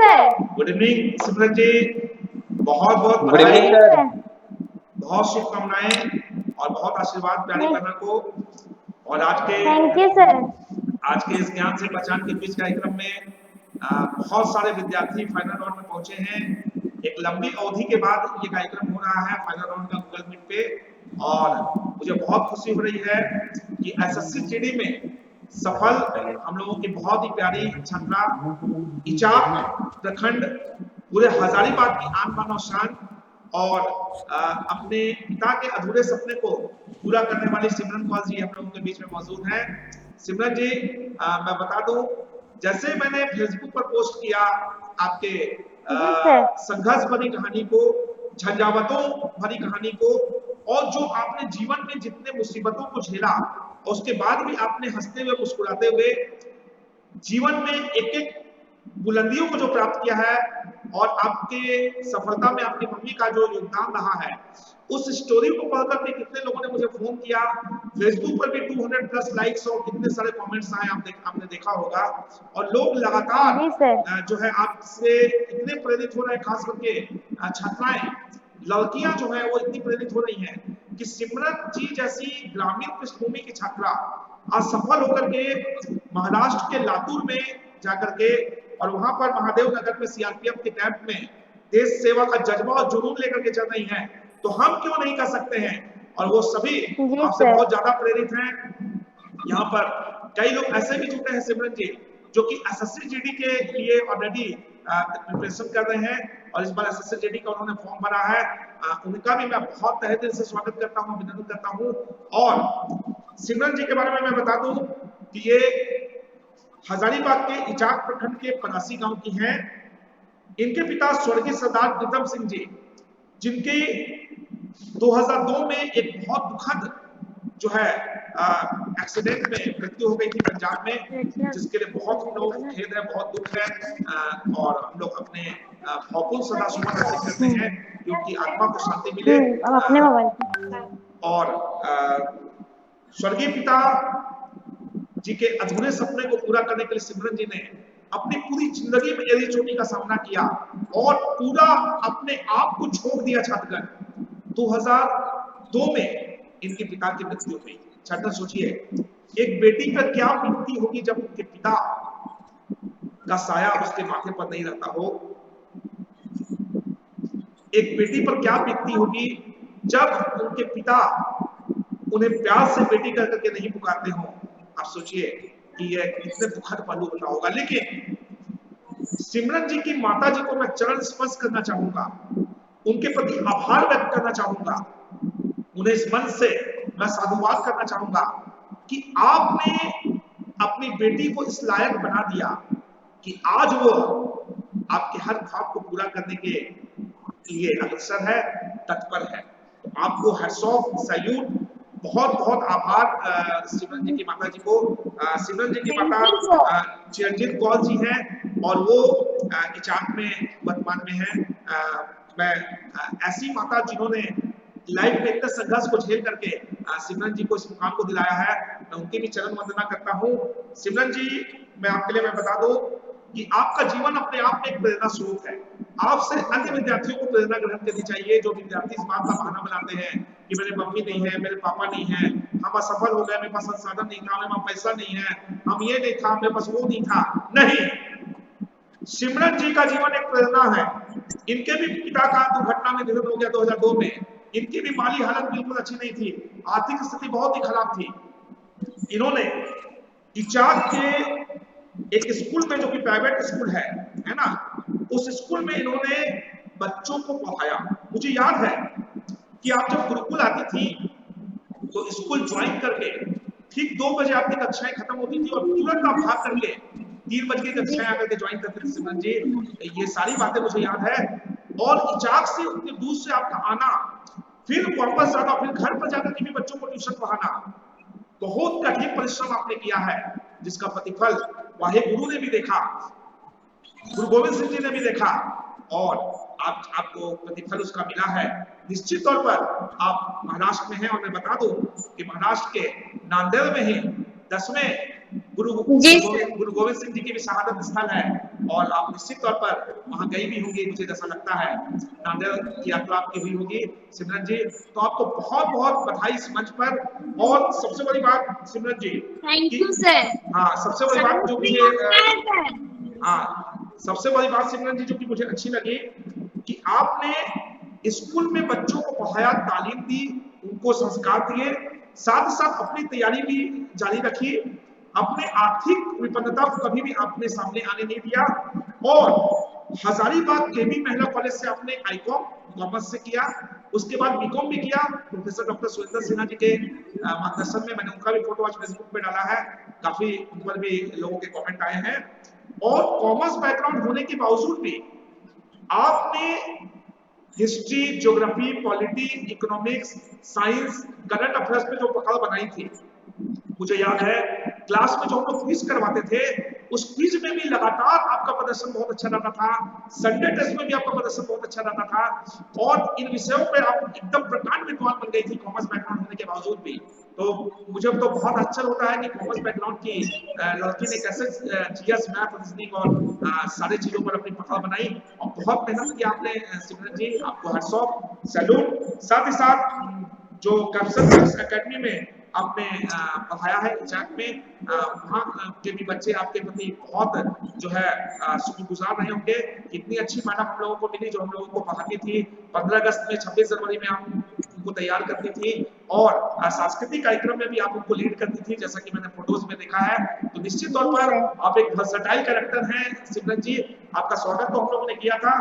Sir. Good evening सिमरन जी, बहुत बहुत good evening बधाई, सर। बहुत शुभकामनाएं और बहुत आशीर्वाद प्यारी बहन को। और थैंक यू सर। आज के इस ज्ञान से पहचान के बीच कार्यक्रम में बहुत सारे विद्यार्थी फाइनल राउंड में पहुंचे हैं। एक लंबी अवधि के बाद ये कार्यक्रम हो रहा है फाइनल राउंड का गूगल मीट पे, और मुझे बहुत खुशी हो रही है कि एसएससी जीडी में सफल हम लोगों की बहुत ही प्यारी छात्रा इचाक प्रखंड पूरे हजारीबाग की आन बान और शान और अपने पिता के अधूरे सपने को पूरा करने वाली सिमरन कौर जी हम लोगों के बीच में मौजूद हैं। सिमरन जी, मैं बता दूं, जैसे मैंने फेसबुक पर पोस्ट किया आपके संघर्ष भरी कहानी को, झंझावतों भरी कहानी को, और जो आपने जीवन में जितने मुसीबतों को झेला और उसके बाद भी आपने हंसते हुए मुस्कुराते हुए जीवन में एक एक बुलंदियों को जो प्राप्त किया है, और आपके सफलता में आपकी मम्मी का जो योगदान रहा है, उस स्टोरी को पढ़कर के कितने लोगों ने मुझे फोन किया, फेसबुक पर भी 200 प्लस लाइक्स और कितने सारे कमेंट्स आए, आपने देखा होगा। और लोग लगातार जो है आपसे इतने प्रेरित हो रहे हैं, खास करके छात्राएं, लड़कियां जो है वो इतनी प्रेरित हो रही हैं कि सिमरन जी जैसी ग्रामीण पृष्ठभूमि की छात्रा असफल होकर के महाराष्ट्र के लातूर में जाकर के और वहां पर महादेव नगर में सीआरपीएफ के कैंप में देश सेवा का जज्बा और जुनून लेकर के चल रही हैं, तो हम क्यों नहीं कर सकते हैं। और वो सभी आपसे बहुत ज्यादा प्रेरित हैं। यहाँ पर कई लोग ऐसे भी जुटे हैं सिमरन जी, जो कि एसएससी जीडी के लिए ऑलरेडी प्रिपरेशन कर रहे हैं, और इस बार एसएससी जीडी का उन्होंने फॉर्म भरा है। उनका भी मैं बहुत तहे दिल से स्वागत करता हूँ, अभिनंदन करता हूँ। और सिमरन जी के बारे में मैं बता दूं कि ये हजारीबाग के इचाक प्रखंड के पनासी गांव की हैं। इनके पिता स्वर्गीय सरदार प्रीतम सिंह जी, जिनके 2002 में एक बहुत दुखद जो है एक्सीडेंट में मृत्यु हो गई थी पंजाब में, जिसके लिए बहुत हम लोगों को खेद है, बहुत दुख है, और हम लोग अपने भावपूर्ण सदासुमन अर्पित करते हैं कि उनकी आत्मा को शांति मिले। और स्वर्गीय पिता जी के अधूरे सपने को पूरा करने के लिए सिमरन जी ने अपनी पूरी जिंदगी में यदि चोटी का सामना किया और पूरा अपने आप को छोड़ दिया छात्रगण। 2002 में इनके पिता की मृत्यु हुई। छात्र सोचिए, एक बेटी पर क्या बीतती होगी जब उनके पिता का साया उसके माथे पर नहीं रहता हो। एक बेटी पर क्या बीतती होगी जब उनके पिता उन्हें प्यार से बेटी कर करके नहीं पुकारते हो। आप सोचिए कि यह कितने दुखद पहलू होता होगा। लेकिन सिमरन जी की माता जी को मैं चरण स्पर्श करना चाहूंगा, उनके प्रति आभार व्यक्त करना चाहूंगा, उन्हें इस मन से मैं साधुवाद करना चाहूंगा कि आपने अपनी बेटी को इस लायक बना दिया कि आज वो आपके हर ख्वाब को पूरा करने के लिए अग्रसर है, तत्पर है। तो आपको हैट्स ऑफ, सैल्यूट, बहुत बहुत आभार सिमरन जी की माता जी को। सिमरन जी की माता चिरंजीत कौर जी हैं और वो इचाक में वर्तमान में हैं। मैं ऐसी माता जिन्होंने लाइफ में इतने संघर्ष को झेल करके सिमरन जी को इस मुकाम को दिलाया है, मैं उनकी भी चरण वंदना करता हूँ। सिमरन जी, मैं आपके लिए मैं बता दूं कि आपका जीवन अपने आप में एक प्रेरणा स्रोत है। आपसे अन्य विद्यार्थियों को प्रेरणा ग्रहण करनी चाहिए। जो विद्यार्थी इस बात का बहाना बनाते हैं कि मेरे मम्मी नहीं है, मेरे पापा नहीं है, हम असफल हो गए, मेरे पास संसाधन नहीं था, मेरे पास पैसा नहीं है, हम ये नहीं था, मेरे पास वो नहीं था, नहीं। सिमरन जी का जीवन एक प्रेरणा है। इनके भी पिता का दुर्घटना में निधन हो गया 2002 में। इनकी भी माली हालत बिल्कुल अच्छी नहीं थी, आर्थिक स्थिति बहुत ही खराब थी। इन्होंने इचाक के एक स्कूल में, जो कि प्राइवेट स्कूल है ना, उस स्कूल में इन्होंने बच्चों को पढ़ाया। मुझे याद है कि आप जब गुरुकुल आती थी तो स्कूल ज्वाइन करके ठीक 2 बजे आपकी कक्षाएं खत्म होती थी और तुरंत आप भाग करके 3 बजे की कक्षाएं आकर के ज्वाइन करते थे सिमरन जी। ये सारी बातें मुझे याद है। और इचाक से उतनी दूर से आपका आना, फिर वापस जाना, फिर घर पर जाकर के भी बच्चों को ट्यूशन पढ़ाना, बहुत कठिन परिश्रम आपने किया है, जिसका प्रतिफल वाहे गुरु ने भी देखा, गुरु गोविंद सिंह जी ने भी देखा, और आपको प्रतिफल उसका मिला है। निश्चित तौर पर आप महाराष्ट्र में हैं, और मैं बता दूं कि महाराष्ट्र के नांदेड़ में ही 10वें गुरु गोविंद सिंह जी की भी शहादत स्थल है और आप निश्चित तौर पर वहां गई भी होंगी, मुझे जैसा लगता है नांदेड़ की यात्रा आपकी हुई होगी सिमरन जी। तो आपको बहुत बहुत बधाई इस मंच पर। और सबसे बड़ी बात सिमरन जी, थैंक यू सर। हाँ सबसे बड़ी बात जो मुझे सबसे बड़ी बात सिमरन जी जो कि मुझे अच्छी लगी कि आपने स्कूल में बच्चों को पढ़ाया, तालीम दी, उनको संस्कार दिए, साथ साथ अपनी तैयारी भी जारी रखी, अपने आर्थिक विपन्नता को कभी भी आपने सामने आने नहीं दिया। और हजारीबाग केबी महिला कॉलेज से आपने आईकॉम कॉमर्स से किया, उसके बाद बीकॉम भी किया प्रोफेसर डॉक्टर सुरेंद्र सिन्हा जी के मार्गदर्शन में। मैंने उनका भी फोटो आज फेसबुक पे डाला है, काफी उन पर भी लोगों के कमेंट आए हैं। और कॉमर्स बैकग्राउंड होने के बावजूद भी आपने history, geography, polity, economics, science, current affairs पे जो पकड़ बनाई थी, मुझे याद है क्लास में जो हम लोग क्विज करवाते थे, उस क्विज में भी लगातार आपका प्रदर्शन बहुत अच्छा रहता था, संडे टेस्ट में भी आपका प्रदर्शन बहुत अच्छा रहता था। और इन विषयों पे आप एकदम प्रकांड विद्वान बन गई थी कॉमर्स बैकग्राउंड होने के बावजूद भी। तो मुझे तो बहुत अच्छा होता है कि कॉमर्स बैकग्राउंड की लड़की ने कैसे जीएस, मैथ, रीजनिंग और सारे चीजों पर अपनी पकड़ बनाई और बहुत मेहनत की आपने सिमरन जी, आपको हैट्स ऑफ, सैल्यूट। साथ ही साथ जो कैप्सन एकेडमी में आपने पढ़ाया है इजाक में, वहाँ के भी बच्चे आपके प्रति बहुत जो है शुक्रगुजार रहे होंगे। इतनी अच्छी मैडम हम लोगों को मिली जो हम लोगों को पढ़ाती थी, 15 अगस्त में, 26 जनवरी में आप उनको तैयार करती थी और सांस्कृतिक कार्यक्रम में भी आप उनको लीड करती थी, जैसा कि मैंने फोटोज में देखा है। तो निश्चित तौर पर आप एक वर्सेटाइल कैरेक्टर हैं सिमरन जी। आपका स्वागत तो हम लोगों ने किया था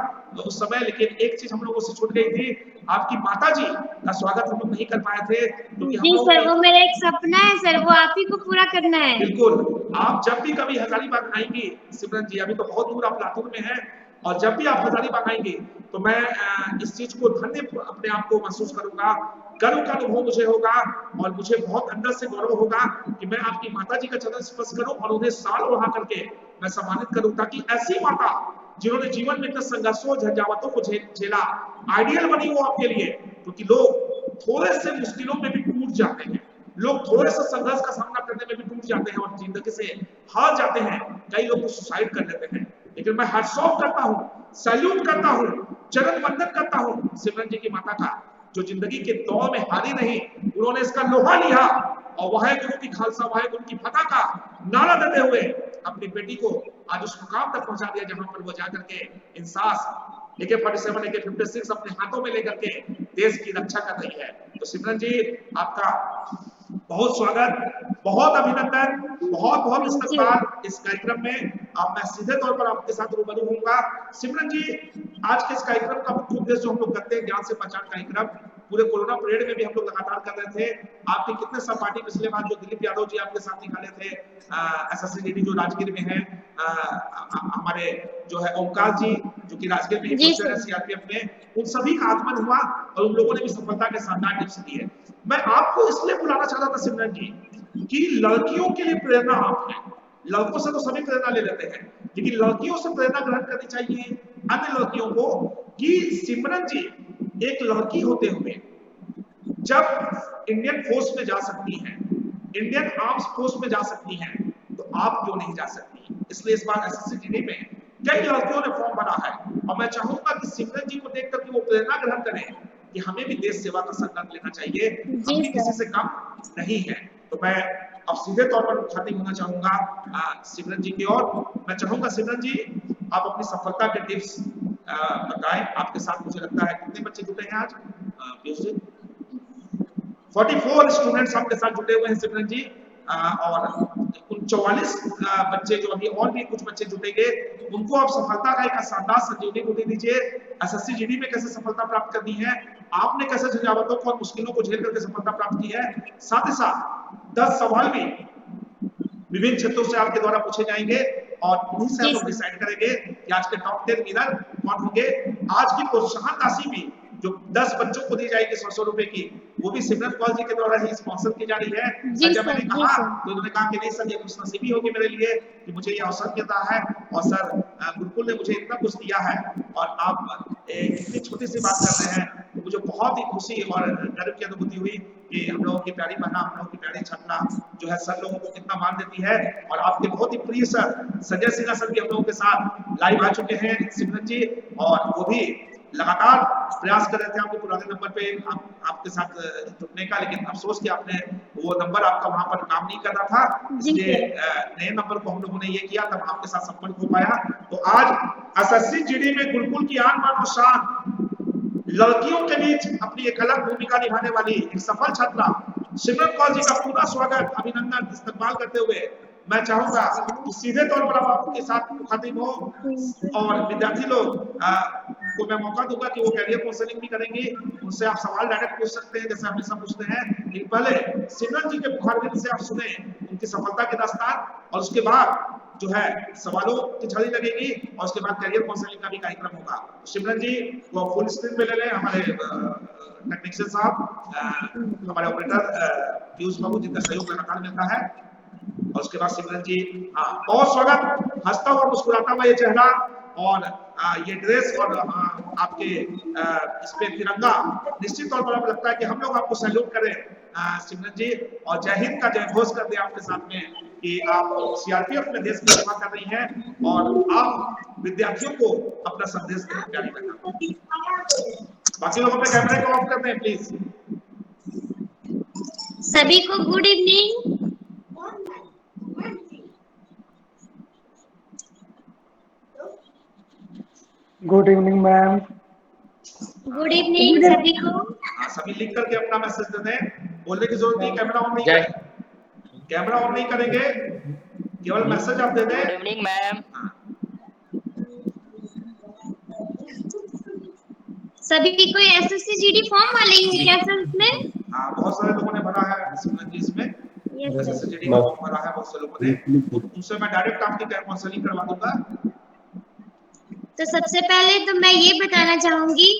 उस समय, लेकिन एक चीज हम लोगों से छूट गई थी, आपकी माता जी का स्वागत हम लोग नहीं कर पाए थे क्योंकि हम लोग सर वो मेरा एक सपना है सर, वो आप ही को पूरा करना है। बिल्कुल, आप जब भी कभी हजारीबाग आएंगी सिमरन जी, अभी तो बहुत दूर आप लातूर में हैं, और जब भी आप हजारीबाग आएंगे तो मैं इस चीज को धन्य अपने आप को महसूस करूंगा, गर्व का अनुभव मुझे होगा और मुझे बहुत अंदर से गौरव होगा कि मैं आपकी माता जी का चरण स्पर्श करूं और उन्हें साल ओढ़ा करके मैं सम्मानित करूं, ताकि ऐसी माता जिन्होंने जीवन में इतने संघर्षों झंझावतों को झेला, आइडियल बनी हो आपके लिए। क्योंकि लोग थोड़े से मुश्किलों में भी टूट जाते हैं, लोग थोड़े से संघर्ष का सामना करने में भी टूट जाते हैं और जिंदगी से हार जाते हैं, कई लोग तो सुसाइड कर लेते हैं। लेकिन मैं हैट्स ऑफ करता हूं, सैल्यूट करता हूं, चरण वंदन करता हूं सिमरन जी की माता का, जो जिंदगी के दौर में हारी नहीं, उन्होंने इसका लोहा लिया और वाहे गुरु की खालसा वाहे गुरु की फतह का नारा देते हुए अपनी बेटी को आज उस मुकाम तक पहुंचा दिया जहां पर वो जाकर के इंसास AK-47, AK-56 अपने हाथों में लेकर के देश की रक्षा कर रही है। तो सिमरन जी आपका बहुत स्वागत, बहुत अभिनंदन, बहुत बहुत इस्तकबाल इस कार्यक्रम में। अब मैं सीधे तौर पर आपके साथ रूबरू होऊंगा। सिमरन जी, आज के इस कार्यक्रम का मुख्य उद्देश्य जो हम लोग करते हैं, ज्ञान से पहचान कार्यक्रम, पूरे कोरोना पीरियड में भी हम लोग लगातार कर रहे थे। आपके कितने सहपाठी पिछले बार जो दिलीप यादव जी आपके साथ निकाले थे, SSC जो राजगीर में है, हमारे जो है ओमकार जी जो कि राजगीर में ही है CRPF में, उन सभी का आगमन हुआ और उन लोगों ने भी सफलता के शानदार टिप्स दिए। मैं आपको इसलिए बुलाना चाहता था सिमरन जी कि लड़कियों के लिए प्रेरणा आप हैं। लड़कों से तो सभी प्रेरणा ले लेते हैं, लेकिन लड़कियों से प्रेरणा ग्रहण करनी चाहिए अन्य लड़कियों को कि सिमरन जी एक लड़की होते हुए जब इंडियन फोर्स में जा सकती हैं, इंडियन आर्म्स फोर्स में जा सकती हैं, तो आप क्यों नहीं जा सकती। इसलिए इस बार SSC GD में कई लड़कियों ने फॉर्म भरा है और मैं चाहूंगा कि सिमरन जी को देखकर कि वो प्रेरणा ग्रहण करें कि हमें भी देश सेवा का संकल्प लेना चाहिए, हम भी किसी से कम नहीं है। तो मैं अब सीधे तौर पर मुखातिब होना चाहूंगा सिमरन जी की ओर। मैं चाहूंगा सिमरन जी आप अपनी सफलता के टिप्स बताएं। आपके साथ मुझे लगता है कितने बच्चे जुटे हैं आज, 44 स्टूडेंट्स आपके साथ जुटे हुए हैं सिमरन जी, और उन 44 बच्चे जो अभी और भी कुछ बच्चे जुटेंगे, उनको आप सफलता का एक शानदार संजीवनी को दे दीजिए। SSC GD में कैसे सफलता प्राप्त करनी है, आपने कैसे झंझावतों को और मुश्किलों को झेल करके सफलता प्राप्त की है। साथ ही साथ 10 सवाल भी विभिन्न क्षेत्रों से आपके द्वारा पूछे जाएंगे और उन्हीं से हम लोग डिसाइड करेंगे कि आज के टॉप 10 विनर कौन होंगे। आज की प्रोत्साहन राशि भी जो 10 बच्चों को दी जाएगी 100 रुपए की, वो भी सिमरन कौल जी के द्वारा ही स्पॉन्सर की जा रही है। जब मैंने कहा तो उन्होंने कहा कि नहीं सर, ये खुशनसीबी होगी मेरे लिए कि मुझे ये अवसर मिलता है और सर गुरुकुल ने मुझे इतना कुछ दिया है और आप इतनी छोटी सी बात कर रहे हैं तो मुझे बहुत ही खुशी और गर्व की अनुभूति हुई कि हम लोगों की प्यारी बहना, हम लोगों की प्यारी छात्रा जो है सर लोगों को कितना मान देती है। और आपके बहुत ही प्रिय सर संजय सिन्हा सर भी हम लोगों के साथ लाइव आ चुके हैं सिमरन जी, और वो भी लगातार प्रयास कर रहे थे आपके पुराने नंबर पे आपके साथ जुड़ने का, लेकिन अफसोस कि आपने वो नंबर आपका वहां पर काम नहीं कर रहा था, इसलिए नए नंबर को हम लोगों ने ये किया, तब आपके साथ संपर्क हो पाया। तो आज एसएससी जीडी में गुरुकुल की आन बान और शान, लड़कियों के बीच अपनी एक अलग भूमिका निभाने वाली एक सफल छात्रा सिमरन कौर जी का पूरा स्वागत, अभिनंदन, इस्तकबाल करते हुए मैं चाहूंगा कि सीधे तौर पर आपके साथ मुखातिब हो और विद्यार्थी लोग को मैं मौका दूंगा कि वो कैरियर काउंसलिंग भी करेंगे, उनसे आप सवाल डायरेक्ट पूछ सकते हैं जैसे हमेशा पूछते हैं। लेकिन पहले सिमरन जी के मुखातिब से आप सुने उनकी सफलता की दास्तान, और उसके बाद जो है सवालों की झड़ी लगेगी, और उसके बाद कैरियर काउंसलिंग का भी कार्यक्रम होगा। तो सिमरन जी वो फुल स्क्रीन पे ले लें, हमारे टेक्नीशियन साहब, हमारे ऑपरेटर पीयूष बाबू जिनका सहयोग लगातार मिलता है। और उसके बाद सिमरन जी, बहुत स्वागत, हंसता हुआ मुस्कुराता हुआ ये चेहरा और ये ड्रेस और आपके इस पे तिरंगा, निश्चित तौर पर हमें लगता है कि हम लोग आपको सैल्यूट करें सिमरन जी, और जय हिंद का जय घोष कर दें आपके साथ में कि आप सीआरपीएफ में देश की सेवा कर रही हैं और आप विद्यार्थियों को अपना संदेश दें प्यारी बहना। बाकी लोग अपने कैमरे को ऑफ कर दें प्लीज। सभी को good evening. Good evening ma'am. Good evening सभी को। सभी लिख करके अपना मैसेज दे दें, बोलने की जरूरत नहीं, कैमरा ऑन नहीं करेंगे, कैमरा ऑन नहीं करेंगे, केवल मैसेज आप दे दें। Good evening ma'am. सभी कोई एसएससी जीडी फॉर्म वाले ही है क्या सर इसमें? बहुत सारे लोगों ने भरा है सिमरन जी इसमें, एसएससी जीडी का फॉर्म भरा है बहुत से लोगों ने, उनसे मैं डायरेक्ट आपकी काउंसलिंग करवा दूंगा। तो सबसे पहले तो मैं ये बताना चाहूंगी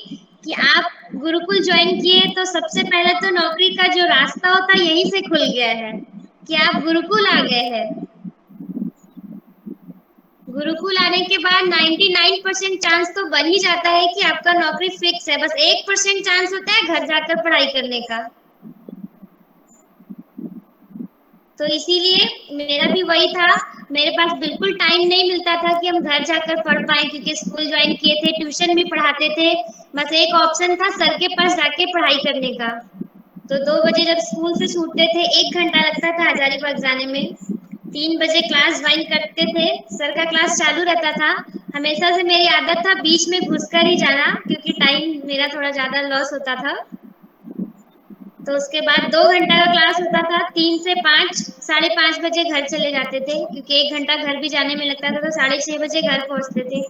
कि आप गुरुकुल ज्वाइन किए तो सबसे पहले तो नौकरी का जो रास्ता होता है यहीं से खुल गया है कि आप गुरुकुल आ गए हैं। गुरुकुल आने के बाद 99% चांस तो बन ही जाता है कि आपका नौकरी फिक्स है, बस 1% चांस होता है घर जाकर पढ़ाई करने का। तो इसीलिए मेरा भी वही था, मेरे पास बिल्कुल टाइम नहीं मिलता था कि हम घर जाकर पढ़ पाए, क्योंकि स्कूल ज्वाइन किए थे, ट्यूशन भी पढ़ाते थे, बस एक ऑप्शन था सर के पास जाके पढ़ाई करने का। तो 2 बजे जब स्कूल से छूटते थे 1 घंटा लगता था हजारीबाग जाने में, 3 बजे क्लास ज्वाइन करते थे, सर का क्लास चालू रहता था, हमेशा से मेरी आदत था बीच में घुसकर ही जाना क्योंकि टाइम मेरा थोड़ा ज्यादा लॉस होता था। तो उसके बाद 2 घंटा का क्लास होता था, 3 से 5, 5:30 बजे घर चले जाते थे क्योंकि 1 घंटा घर भी जाने में लगता था, तो 6:30 बजे घर पहुंचते थे।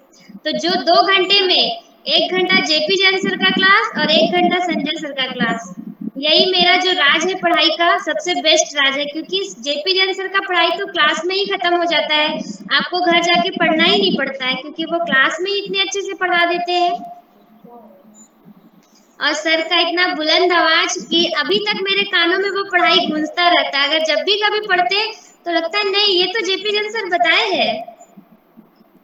तो जो 2 घंटे में 1 घंटा जेपी जैन सर का क्लास और 1 घंटा संजय सर का क्लास, यही मेरा जो राज है पढ़ाई का सबसे बेस्ट राज है, क्योंकि जेपी जैन सर का पढ़ाई तो क्लास में ही खत्म हो जाता है, आपको घर जाके पढ़ना ही नहीं पड़ता है क्योंकि वो क्लास में ही इतने अच्छे से पढ़ा देते हैं। और सर का इतना बुलंद आवाज कि अभी तक मेरे कानों में वो पढ़ाई गूंजता रहता है, अगर जब भी कभी पढ़ते तो लगता है नहीं ये तो जेपी जैन सर बताए हैं,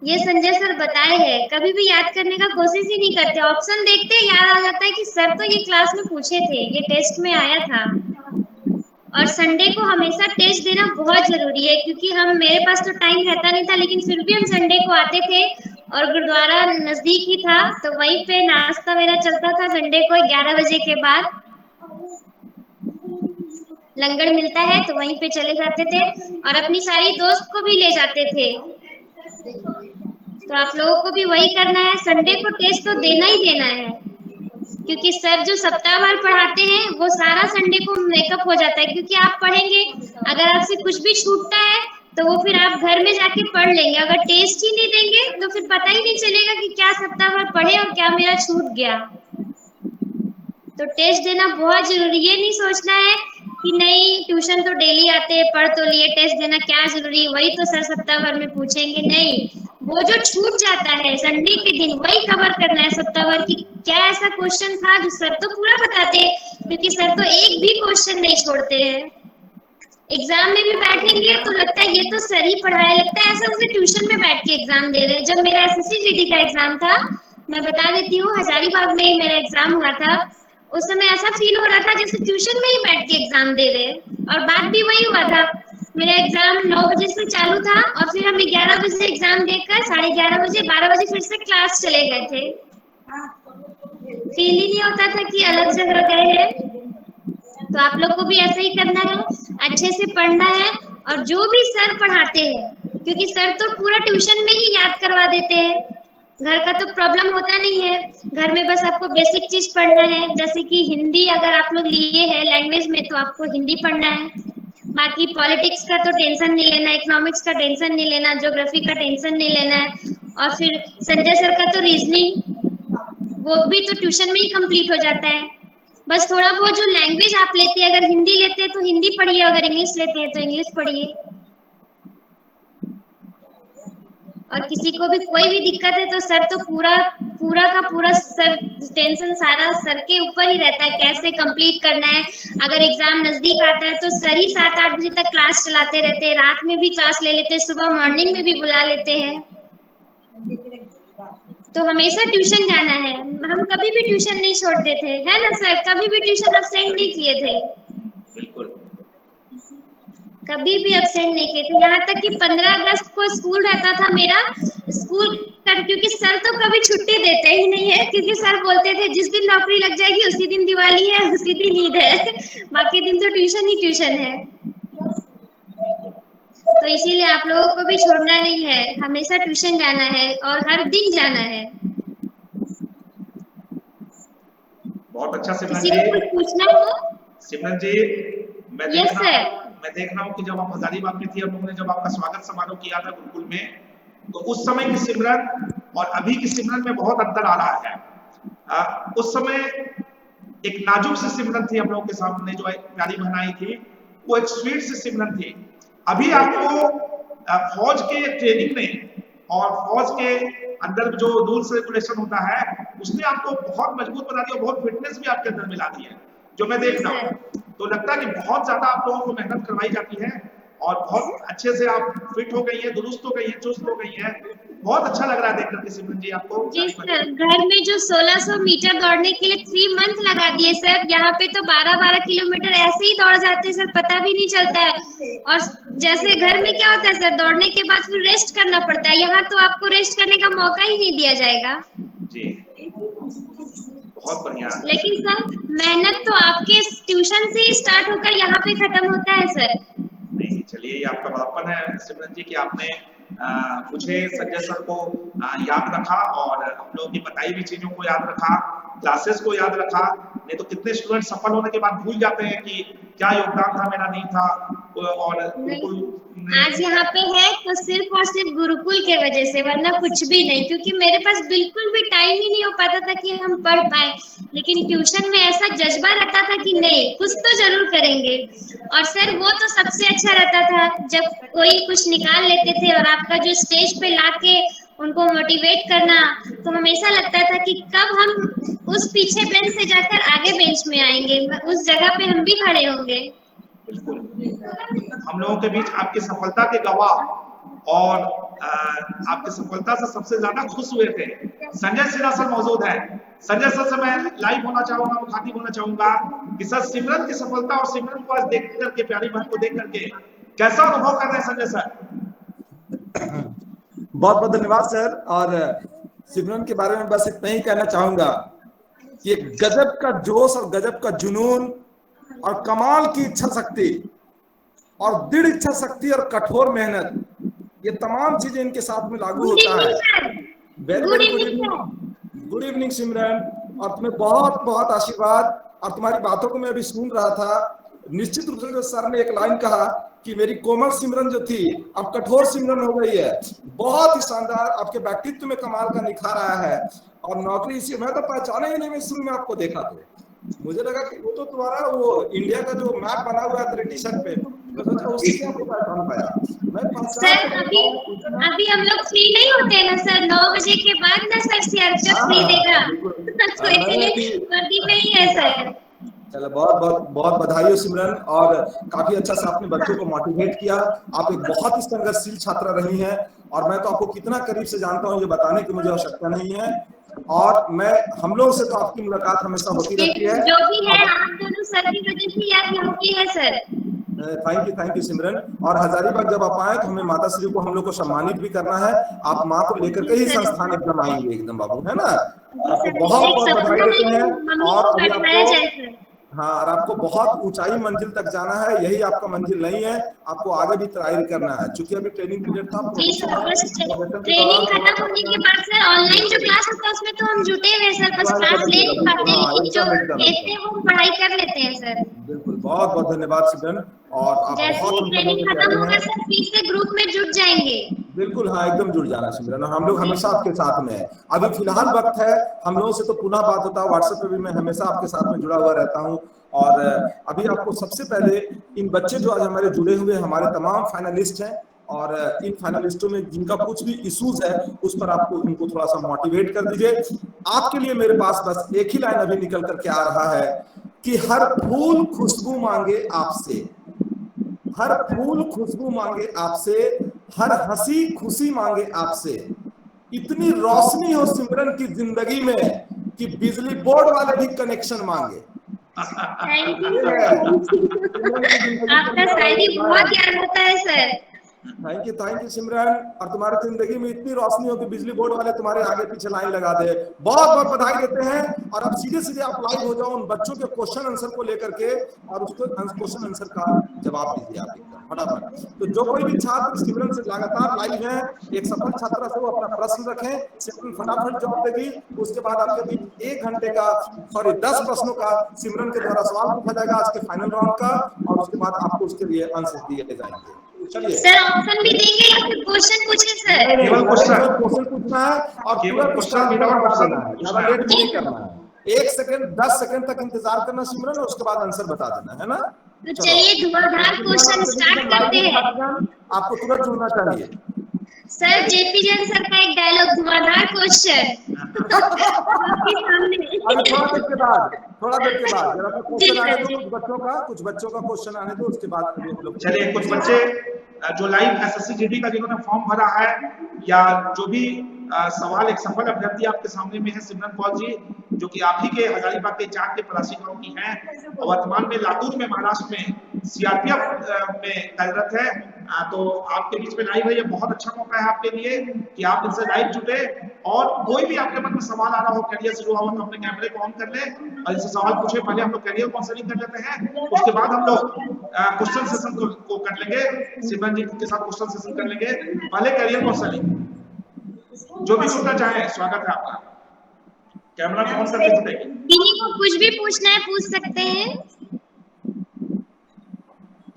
ये संजय सर बताए हैं, कभी भी याद करने का कोशिश ही नहीं करते, ऑप्शन देखते याद आ जाता है कि सर तो ये क्लास में पूछे थे, ये टेस्ट में आया था। और संडे को हमेशा टेस्ट देना बहुत जरूरी है क्योंकि मेरे पास तो टाइम रहता नहीं था, लेकिन फिर भी हम संडे को आते थे और गुरुद्वारा नजदीक ही था तो वहीं पे नाश्ता मेरा चलता था संडे को 11 बजे के बाद, लंगर मिलता है तो वहीं पे चले जाते थे और अपनी सारी दोस्त को भी ले जाते थे। तो आप लोगों को भी वही करना है, संडे को टेस्ट तो देना ही देना है क्योंकि सर जो सप्ताह भर पढ़ाते हैं वो सारा संडे को मेकअप हो जाता है, क्योंकि आप पढ़ेंगे अगर आपसे कुछ भी छूटता है तो वो फिर आप घर में जाके पढ़ लेंगे, अगर टेस्ट ही नहीं देंगे तो फिर पता ही नहीं चलेगा कि क्या सप्ताह भर पढ़े और क्या मेरा छूट गया। तो टेस्ट देना बहुत जरूरी, ये नहीं सोचना है कि नहीं ट्यूशन तो डेली आते पढ़ तो लिए, टेस्ट देना क्या जरूरी, वही तो सर सप्ताह भर में पूछेंगे, नहीं वो जो छूट जाता है संडे के दिन वही कवर करना है सप्ताह भर की, क्या ऐसा क्वेश्चन था जो सर तो पूरा बताते हैं क्योंकि सर तो एक भी क्वेश्चन नहीं छोड़ते हैं। एग्जाम में भी बैठेंगे तो लगता है ये तो सर ही पढ़ाया, लगता है ऐसा उसे ट्यूशन में बैठ के एग्जाम दे रहे हैं। जब मेरा एसएससी जीडी का एग्जाम था मैं बता देती हूँ, हजारीबाग में मेरा एग्जाम हुआ था। उस समय ऐसा फील हो रहा था जैसे ट्यूशन में ही बैठ के एग्जाम दे रहे, और बात भी वही हुआ था। मेरा एग्जाम 9 बजे से चालू था और फिर हम 11 बजे एग्जाम देकर 11:30 बजे 12 बजे फिर से क्लास चले गए थे। फील ही नहीं होता था कि अलग जगह गए हैं। तो आप लोग को भी ऐसा ही करना है, अच्छे से पढ़ना है। और जो भी सर पढ़ाते हैं, क्योंकि सर तो पूरा ट्यूशन में ही याद करवा देते हैं, घर का तो प्रॉब्लम होता नहीं है। घर में बस आपको बेसिक चीज पढ़ना है, जैसे कि हिंदी अगर आप लोग लिए हैं लैंग्वेज में तो आपको हिंदी पढ़ना है। बाकी पॉलिटिक्स का तो टेंशन नहीं लेना, इकोनॉमिक्स का टेंशन नहीं लेना, ज्योग्राफी का टेंशन नहीं लेना है। और फिर संजय सर का तो रीजनिंग, वो भी तो ट्यूशन में ही कंप्लीट हो जाता है। बस थोड़ा बहुत जो लैंग्वेज आप लेते हैं, अगर हिंदी लेते हैं तो हिंदी पढ़िए, अगर इंग्लिश लेते हैं तो इंग्लिश पढ़िए। और किसी को भी कोई भी दिक्कत है तो सर तो पूरा का पूरा सर टेंशन सारा सर के ऊपर ही रहता है, कैसे कंप्लीट करना है। अगर एग्जाम नजदीक आता है तो सर ही 7-8 बजे तक क्लास चलाते रहते हैं, रात में भी क्लास ले लेते हैं, सुबह मॉर्निंग में भी बुला लेते हैं। तो हमेशा ट्यूशन जाना है, हम कभी भी ट्यूशन नहीं छोड़ते थे, है ना सर? कभी भी ट्यूशन अब्सेंट नहीं किए थे, बिल्कुल कभी भी अब्सेंट नहीं किए थे। यहाँ तक कि 15 अगस्त को स्कूल रहता था मेरा, स्कूल क्योंकि सर तो कभी छुट्टी देते ही नहीं है, क्योंकि सर बोलते थे जिस दिन नौकरी लग जाएगी उसी दिन दिवाली है, उसी दिन ईद है, बाकी दिन तो ट्यूशन ही ट्यूशन है। तो इसीलिए आप लोगों को भी छोड़ना नहीं है, हमेशा ट्यूशन जाना है और हर दिन जाना है। बहुत अच्छा सिमरन किसी को जी। कुछ पूछना हो? सिमरन जी, यस सर। मैं देख रहा हूँ कि जब आप हजारीबाग में थी, हम लोगों ने जब आपका स्वागत समारोह किया था गुरुकुल में, तो उस समय की सिमरन और अभी की सिमरन में बहुत अंतर आ रहा है। उस समय एक नाजुक सी सिमरन थी हम लोगों के सामने, जो एक प्यारी बहन आई थी, वो एक स्वीट सी सिमरन थी। अभी आपको फौज के ट्रेनिंग में और फौज के अंदर जो रूल्स रेगुलेशन होता है, उसने आपको बहुत मजबूत बना दिया, बहुत फिटनेस भी आपके अंदर मिला दी है, जो मैं देख रहा हूँ। तो लगता है कि बहुत ज्यादा आप लोगों को मेहनत करवाई जाती है और बहुत अच्छे से आप फिट हो गई है, दुरुस्त हो गई है, चुस्त हो गई है। बहुत अच्छा लग रहा है देख करके सिमरन जी आपको। जी सर, घर में जो 1600 मीटर दौड़ने के लिए 3 मंथ लगा दिए सर, यहाँ पे तो 12-12 किलोमीटर ऐसे ही दौड़ जाते हैं सर, पता भी नहीं चलता है। और जैसे घर में क्या होता है सर, दौड़ने के बाद फिर रेस्ट करना पड़ता है, यहाँ तो आपको रेस्ट करने का मौका ही नहीं दिया जाएगा। जी बहुत बढ़िया। लेकिन सर मेहनत तो आपके ट्यूशन से ही स्टार्ट होकर यहाँ पे खत्म होता है सर। नहीं चलिए, ये आपका बड़प्पन है सिमरन जी कि आपने मुझे संजय सर को याद रखा और हम लोगों की बताई हुई चीजों को याद रखा, क्लासेस को याद रखा। नहीं तो कितने स्टूडेंट सफल होने के बाद भूल जाते हैं कि क्या योगदान था मेरा, नहीं था। और आज यहाँ पे है तो सिर्फ और सिर्फ गुरुकुल के वजह से, वरना कुछ भी नहीं। क्योंकि मेरे पास बिल्कुल भी टाइम ही नहीं हो पाता था कि हम पढ़ पाए, लेकिन ट्यूशन में ऐसा जज्बा रहता था कि नहीं कुछ तो जरूर करेंगे। और सर वो तो सबसे अच्छा रहता था जब कोई कुछ निकाल लेते थे और आपका जो स्टेज पे लाके उनको मोटिवेट करना, तो हमेशा लगता था कि कब हम उस पीछे बेंच से जाकर आगे बेंच में आएंगे, उस जगह पे हम भी खड़े होंगे। बिल्कुल, हम लोगों के बीच आपकी सफलता के गवाह और आपकी सफलता से सबसे ज्यादा खुश हुए थे संजय सिन्हा सर मौजूद है। संजय सर से मैं लाइव होना चाहूंगा, मुखातिब होना चाहूंगा कि सर सिमरन की सफलता और सिमरन को आज देख करके, प्यारी बहन को देख करके कैसा अनुभव कर रहे हैं संजय सर? बहुत बहुत धन्यवाद सर। और सिमरन के बारे में बस इतना ही कहना चाहूंगा कि गजब का जोश और गजब का जुनून और कमाल की इच्छा शक्ति और दृढ़ इच्छा शक्ति और कठोर मेहनत, ये तमाम चीजें इनके साथ में लागू होता है। गुड इवनिंग सिमरन, और तुम्हें बहुत बहुत आशीर्वाद। और तुम्हारी बातों को मैं अभी सुन रहा था, निश्चित रूप से जो सर ने एक लाइन कहा कि मेरी कोमल सिमरन जो थी अब कठोर सिमरन हो गई है। बहुत ही शानदार, आपके व्यक्तित्व में कमाल का निखार आया है। और नौकरी इसी, मैं तो पहचाना ही नहीं, मैं शुरू में आपको देखा तो मुझे लगा कि वो तो तुम्हारा वो इंडिया का जो मैप बना हुआ है टी शर्ट पे, मैं सोचा उसी से आपको पहचान पाया। मैं सर अभी हम लोग फ्री नहीं होते ना सर, 9 बजे के बाद ना सर सीआरपीएफ फ्री देगा, तो इसलिए वर्दी नहीं है सर। चलो बहुत बहुत बहुत बधाई हो सिमरन, और काफी अच्छा से आपने बच्चों को मोटिवेट किया। आप एक बहुत ही संघर्षशील छात्रा रही हैं और मैं तो आपको कितना करीब से जानता हूं ये बताने की मुझे आवश्यकता नहीं है। और मैं हम लोगों से तो आपकी मुलाकात हमेशा होती रहती है। जो भी है आप दोनों सर की वजह से याद होती है सर। थैंक यू सिमरन। और हजारीबाग जब आप आए तो हमें माता श्री को हम लोग को सम्मानित भी करना है। आप माँ को लेकर के ही संस्थान एकदम आएंगे एकदम बाबू, है ना। आपको बहुत बहुत बधाई देते हैं। और अभी आपको हाँ, और आपको बहुत ऊंचाई मंजिल तक जाना है, यही आपका मंजिल नहीं है, आपको आगे भी तैयारी करना है। चूंकि अभी ट्रेनिंग पीरियड था, ट्रेनिंग खत्म होने के बाद सर ऑनलाइन जो क्लास होता है उसमें तो हम जुटे हुए सर, बस क्लास ले नहीं पाते, लेकिन जो कहते हैं वो पढ़ाई कर लेते हैं सर। बिल्कुल, बहुत बहुत धन्यवाद सिमरन। और आप जैसे बहुत ही ट्रेनिंग खत्म होगा सर फिर से ग्रुप में जुट जाएंगे। बिल्कुल, हाँ एकदम जुड़ जाना सिमरन, और हम लोग हमेशा आपके साथ में है। अभी फिलहाल वक्त है, हम लोगों से तो पुनः बात होता है व्हाट्सएप पे भी, मैं हमेशा आपके साथ में जुड़ा हुआ रहता हूँ। और अभी आपको सबसे पहले इन बच्चे जो आज हमारे जुड़े हुए हमारे तमाम फाइनलिस्ट हैं, और इन फाइनलिस्टों में जिनका कुछ भी इश्यूज है उस पर आपको उनको थोड़ा सा मोटिवेट कर दीजिए। आपके लिए मेरे पास बस एक ही लाइन अभी निकल करके आ रहा है कि हर फूल खुशबू मांगे आपसे, हर फूल खुशबू मांगे आपसे, हर हंसी खुशी मांगे आपसे, इतनी रोशनी हो सिमरन की जिंदगी में कि बिजली बोर्ड वाले भी कनेक्शन मांगे। थैंक यू आपका शायरी बहुत याद होता है सर। थैंक यू सिमरन। और तुम्हारी जिंदगी में इतनी रोशनी हो कि बिजली बोर्ड वाले तुम्हारे आगे पीछे लाइन लगा दे। बहुत बहुत बधाई देते हैं। और अब सीधे सीधे आप लाइव हो जाओ उन बच्चों के क्वेश्चन आंसर को लेकर के, और उसको क्वेश्चन आंसर का जवाब दीजिए आप एकदम फटाफट। तो जो कोई भी छात्र सिमरन से लगातार लाइव है, एक सफल छात्रा से वो अपना प्रश्न रखें, सिमरन फटाफट जवाब देगी। उसके बाद आपके बीच 1 घंटे का 10 प्रश्नों का सिमरन के द्वारा सवाल पूछा जाएगा आज के फाइनल राउंड का, और उसके बाद आपको उसके लिए आंसर दिए जाएंगे। चलिए सर ऑप्शन भी देंगे या फिर क्वेश्चन पूछे सर? केवल क्वेश्चन पूछना है और केवल पूरा क्वेश्चन ज्यादा लेट नहीं करना है। 1 सेकंड 10 सेकंड तक इंतजार करना सिमरन, और उसके बाद आंसर बता देना है ना। तो चलिए धुआंधार क्वेश्चन स्टार्ट करते हैं। आपको तुरंत जुड़ना चाहिए। सर जेपी जैन सर का एक डायलॉग, धुआंधार क्वेश्चन आपके सामने। थोड़ा देर के बाद जरा सा क्वेश्चन आने दो, कुछ बच्चों का क्वेश्चन आने दो, उसके बाद चलिए कुछ बच्चे जो लाइव एसएससी जीडी का जिन्होंने फॉर्म भरा है, या जो भी सवाल, एक सफल अभ्यर्थी आपके सामने में है सिमरन कौर जी, जो कि आप ही के हजारीबाग के चाक के पलासी गांव की हैं, और वर्तमान में लातूर में महाराष्ट्र में सीआरपीएफ में कार्यरत है। तो आपके बीच में लाइव है, ये बहुत अच्छा मौका है आपके लिए कि आप इनसे लाइव जुटे। और कोई भी आपके मन में सवाल आ रहा हो करियर से जुड़ा हुआ, तो अपने कैमरे को ऑन कर ले और इनसे सवाल पूछे। पहले हम लोग करियर काउंसलिंग कर लेते हैं, उसके बाद हम लोग क्वेश्चन सेशन को कर लेंगे, सिमरन जी के साथ क्वेश्चन सेशन कर लेंगे। पहले करियर काउंसलिंग, जो भी जुड़ना चाहे स्वागत है आपका, कैमरा को ऑन करके जुटेंगे। किन्हीं को कुछ भी पूछना है पूछ सकते हैं।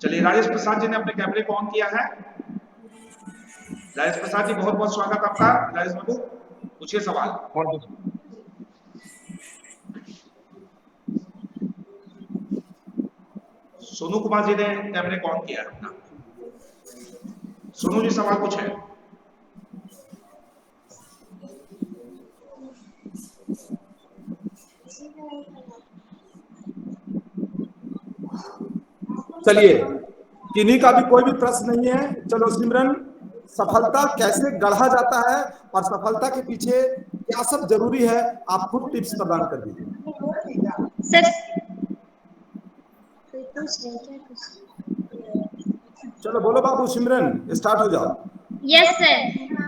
चलिए राजेश प्रसाद जी ने अपने कैमरे को ऑन किया है। राजेश प्रसाद जी बहुत बहुत स्वागत आपका। राजेश बाबू पूछिए सवाल। सोनू कुमार जी ने कैमरे को ऑन किया है अपना। सोनू जी सवाल पूछे। चलिए, किन्हीं का भी कोई भी प्रश्न नहीं है। चलो सिमरन, सफलता कैसे गढ़ा जाता है और सफलता के पीछे क्या सब जरूरी है, आप खुद टिप्स प्रदान कर दीजिए सर। चलो बोलो बाबू, सिमरन स्टार्ट हो जाओ। Yes sir.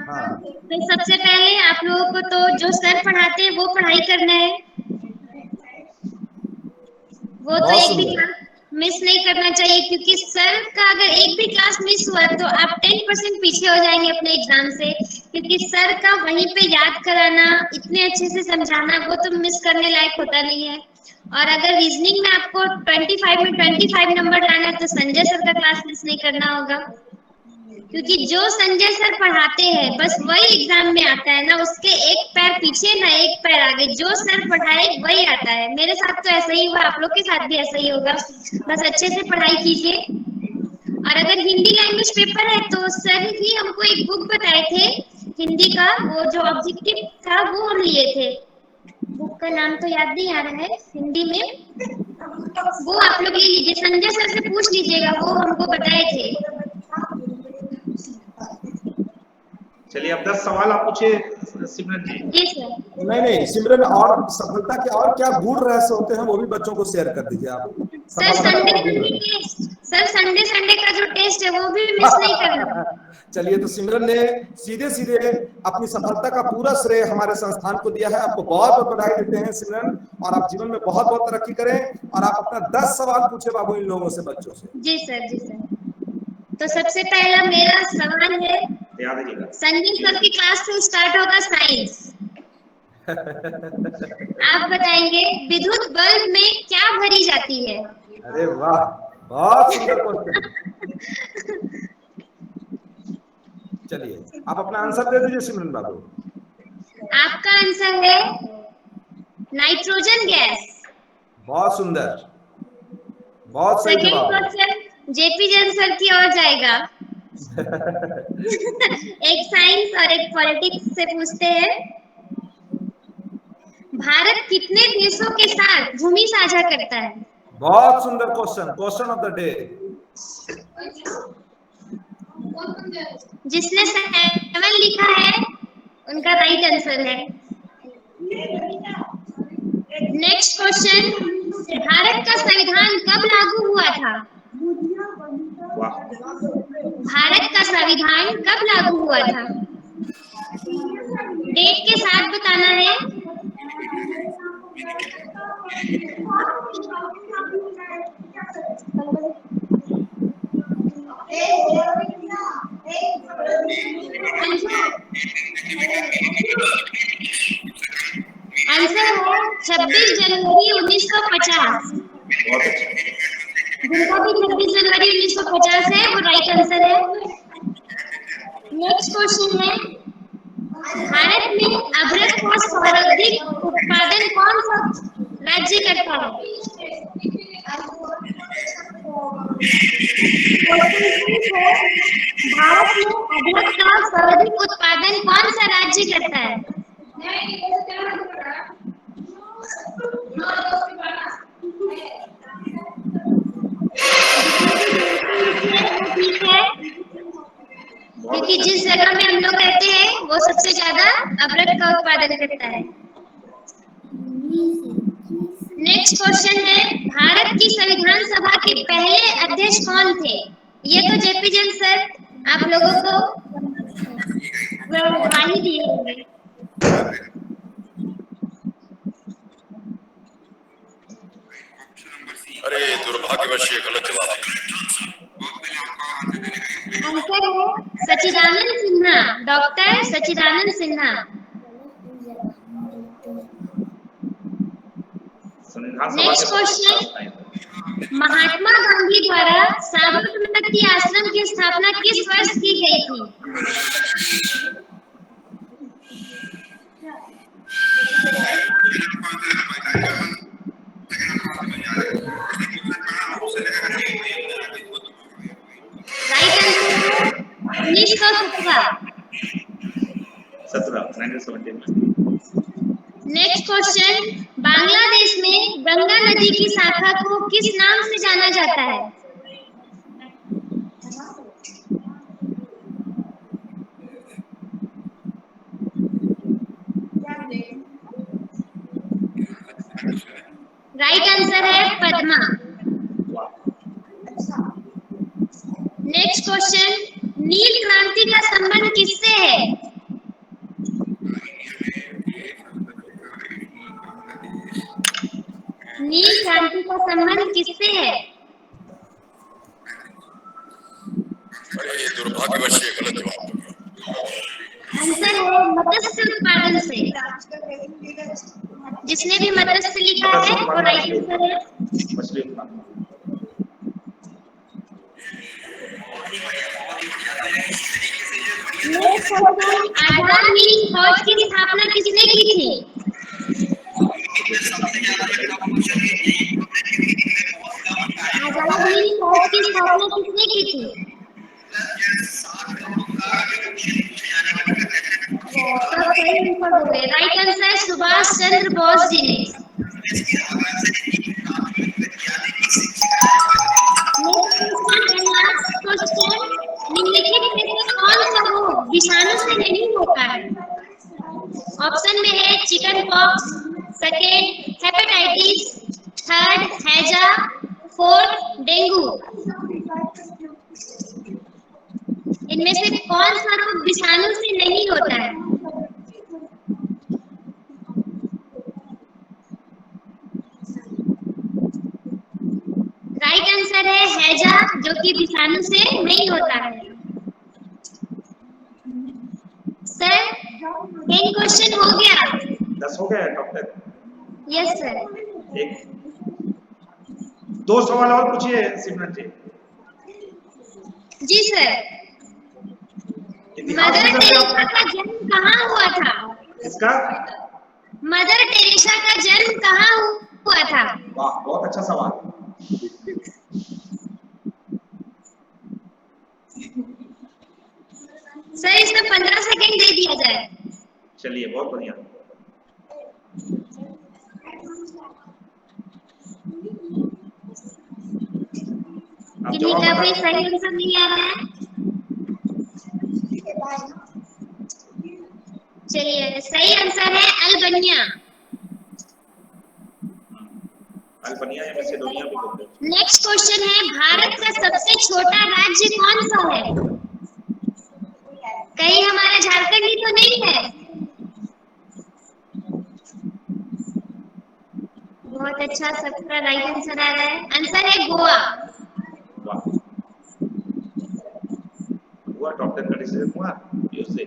हाँ। तो सबसे पहले आप लोगों को तो जो सर पढ़ाते हैं वो पढ़ाई करना है, वो तो एक भी क्लास मिस नहीं करना चाहिए, क्योंकि सर का अगर एक भी क्लास मिस हुआ तो आप 10% पीछे हो जाएंगे अपने एग्जाम से, क्योंकि सर का वहीं पे याद कराना, इतने अच्छे से समझाना, वो तो मिस करने लायक होता नहीं है। और अगर रीजनिंग में आपको 25 में 25 नंबर लाना है तो संजय सर का क्लास मिस नहीं करना होगा, क्योंकि जो संजय सर पढ़ाते हैं बस वही एग्जाम में आता है ना, उसके एक पैर पीछे ना एक पैर आगे, जो सर पढ़ाए वही आता है। मेरे साथ तो ऐसा ही हुआ, आप लोग के साथ भी ऐसा ही होगा। बस अच्छे से पढ़ाई कीजिए। और अगर हिंदी लैंग्वेज पेपर है तो सर ही हमको एक बुक बताए थे हिंदी का, वो जो ऑब्जेक्टिव था वो हम लिए थे, बुक का नाम तो याद नहीं आ रहा है हिंदी में, वो आप लोग ले लीजिए, संजय सर से पूछ लीजिएगा, वो हमको बताए थे। चलिए अब 10 सवाल आप पूछिए सिमरन जी। जी सर। नहीं सिमरन, और सफलता के और क्या गूढ़ रहस्य होते हैं वो भी बच्चों को शेयर कर दीजिए आप। सर संडे संडे का जो टेस्ट है वो भी मिस नहीं करना। चलिए, तो सिमरन ने सीधे सीधे अपनी सफलता का पूरा श्रेय हमारे संस्थान को दिया है। आपको बहुत बहुत बधाई देते हैं सिमरन, और आप जीवन में बहुत बहुत तरक्की करें। और आप अपना 10 सवाल पूछे बाबू इन लोगों से, बच्चों से। जी सर, जी सर। तो सबसे पहला मेरा सवाल है, याद रखिएगा, संजय सर की क्लास से स्टार्ट होगा साइंस। आप बताएंगे विद्युत बल्ब में क्या भरी जाती है? अरे वाह, बहुत सुंदर क्वेश्चन। चलिए, आप अपना आंसर दे दीजिए सिमरन बाबू। आपका आंसर है नाइट्रोजन गैस। बहुत सुंदर, बहुत सही सेकेंड जवाब। क्वेश्चन जेपी जैन सर की ओर जाएगा। एक साइंस और एक पॉलिटिक्स से पूछते हैं, भारत कितने देशों के साथ भूमि साझा करता है? बहुत सुंदर question, question of the day. जिसने 7 लिखा है उनका राइट आंसर है। नेक्स्ट क्वेश्चन, भारत का संविधान कब लागू हुआ था? भारत का संविधान कब लागू हुआ था? डेट के साथ बताना है। आंसर है 26 जनवरी 1950। जिनका भी 26 जनवरी 1950 है वो राइट आंसर है। नेक्स्ट क्वेश्चन है, भारत में अभ्रक का सर्वाधिक उत्पादन कौन सा राज्य करता है? भारत में अभ्रक का सर्वाधिक उत्पादन कौन सा राज्य करता है? ठीक है, क्योंकि जिस जगह में हम लोग रहते हैं वो सबसे ज्यादा अभ्रक का उत्पादन करता है। नेक्स्ट क्वेश्चन है, भारत की संविधान सभा के पहले अध्यक्ष कौन थे? ये तो जेपी जैन सर आप लोगों को गवाही दिए होंगे। अरे दुर्भाग्यवश ये गलत जवाब। आंसर है सच्चिदानंद सिन्हा, डॉक्टर सच्चिदानंद सिन्हा। नेक्स्ट क्वेश्चन, महात्मा गांधी द्वारा साबरमती आश्रम की स्थापना किस वर्ष की गई थी? Right answer 1917। Next question, Bangladesh में गंगा नदी की शाखा को किस नाम से जाना जाता है? राइट आंसर है पद्मा। नेक्स्ट क्वेश्चन, नील क्रांति का संबंध किससे है? नील क्रांति का संबंध किससे है? ये दुर्भाग्यवश ये गलत जवाब। आंसर है मत्स्य उत्पादन से। जिसने भी मत्स्य लिखा है वो राइट आंसर है। आजाद हिंद फौज की स्थापना किसने की थी? आजाद हिंद फौज की स्थापना किसने की थी? राइट आंसर सुभाष चंद्र बोस जी ने। निम्नलिखित में से कौन सा रोग विषाणु से नहीं होता है? डेंगू। इनमें से कौन सा रोग विषाणु से नहीं होता है? राइट आंसर है हैजा, जो कि विषाणु से नहीं होता है। सर 10 क्वेश्चन हो गया। 10 हो गया डॉक्टर? Yes sir. एक 2 सवाल और पूछिए सिमरन जी। जी सर। इतिहास मदर में सबसे टेरेसा का जन्म कहाँ हुआ था? इसका? मदर टेरेसा का जन्म कहाँ हुआ था? वाह, बहुत अच्छा सवाल। सर इसमें 15 सेकंड दे दिया जाए। चलिए, बहुत बढ़िया। किन्हीं का भी सही आंसर नहीं आ रहा है। चलिए, सही आंसर है अल्बानिया। अल्बानिया या मैसेडोनिया भी बोलते हैं। नेक्स्ट क्वेश्चन है, भारत का सबसे छोटा राज्य कौन सा है? कहीं हमारा झारखंड ही तो नहीं है? बहुत अच्छा, सबका राइट आंसर आ रहा है। आंसर है गोवा। वाह, हुआ डॉक्टर का डिसीजन हुआ उससे।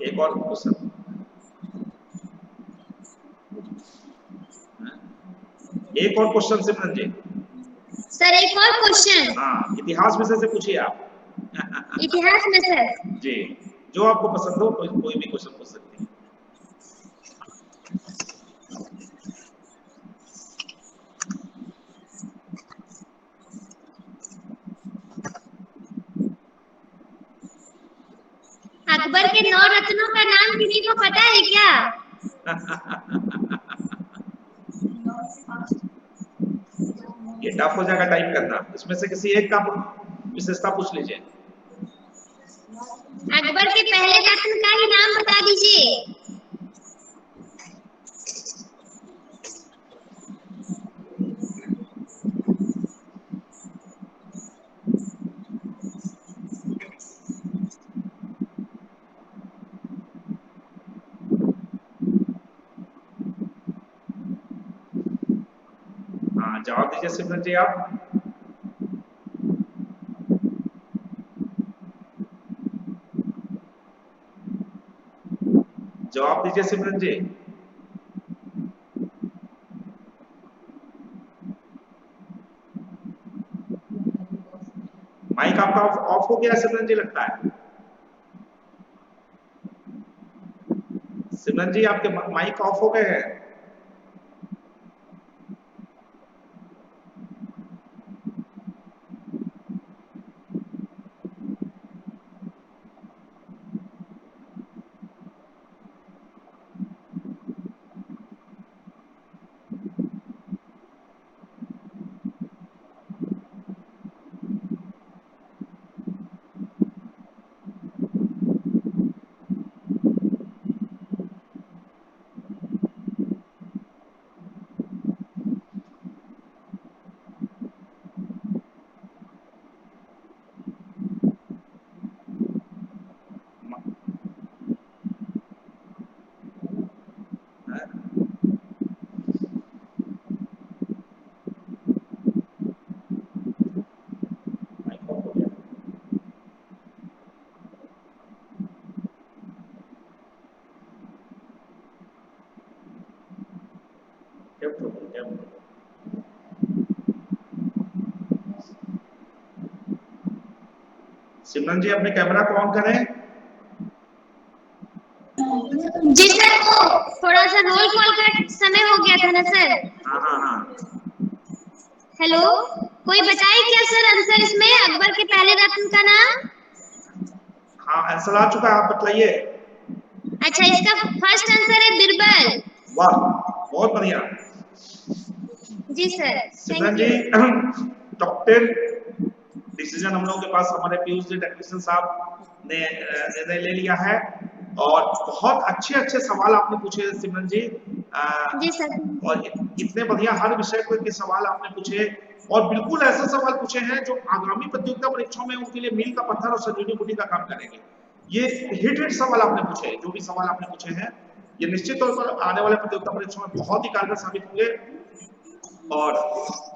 एक और क्वेश्चन। एक और क्वेश्चन सिमरन जी। सर एक और क्वेश्चन। हाँ, इतिहास विषय से पूछिए आप। इतिहास में सर? जी, जो आपको पसंद हो कोई भी क्वेश्चन पूछ सकती हैं। अकबर के 9 रत्नों का नाम किसी को पता है क्या? ये टफ हो जाएगा टाइप करना। इसमें से किसी एक का विशेषता पूछ लीजिए। अकबर के पहले रत्न का ही नाम बता दीजिए। हाँ, जवाब दीजिए सिमरन जी आप। जवाब दीजिए सिमरन जी। माइक आपका ऑफ हो गया सिमरन जी लगता है। सिमरन जी आपके माइक ऑफ हो गए हैं। माइक ऑफ हो गया। क्या सिमरन जी अपने कैमरा को ऑन करें। जी सर, वो थोड़ा सा रोल कॉल का समय हो गया था ना सर। हाँ हाँ हाँ। हेलो, कोई बताए क्या सर आंसर इसमें अकबर के पहले रत्न का नाम? हाँ, आंसर आ चुका है, आप बतलाइए। अच्छा, इसका फर्स्ट आंसर है बिरबल। वाह, बहुत बढ़िया। जी सर, सिमरन थैंक जी, यू। डॉक्टर डिसीजन हम लोगों के पास हमारे पीयूष जी टेक्नीशियन साहब ने निर्णय ले लिया है और बहुत अच्छे अच्छे सवाल आपने पूछे सिमरन जी। जी सर। और इतने बढ़िया हर विषय के सवाल आपने पूछे और बिल्कुल ऐसे सवाल पूछे हैं जो आगामी प्रतियोगिता परीक्षाओं में उनके लिए मील का पत्थर और संजीवनी बूटी का काम करेंगे। ये हिट सवाल आपने पूछे, जो भी सवाल आपने पूछे हैं ये निश्चित तौर पर आने वाले प्रतियोगिता परीक्षाओं में बहुत ही कारगर साबित होंगे। और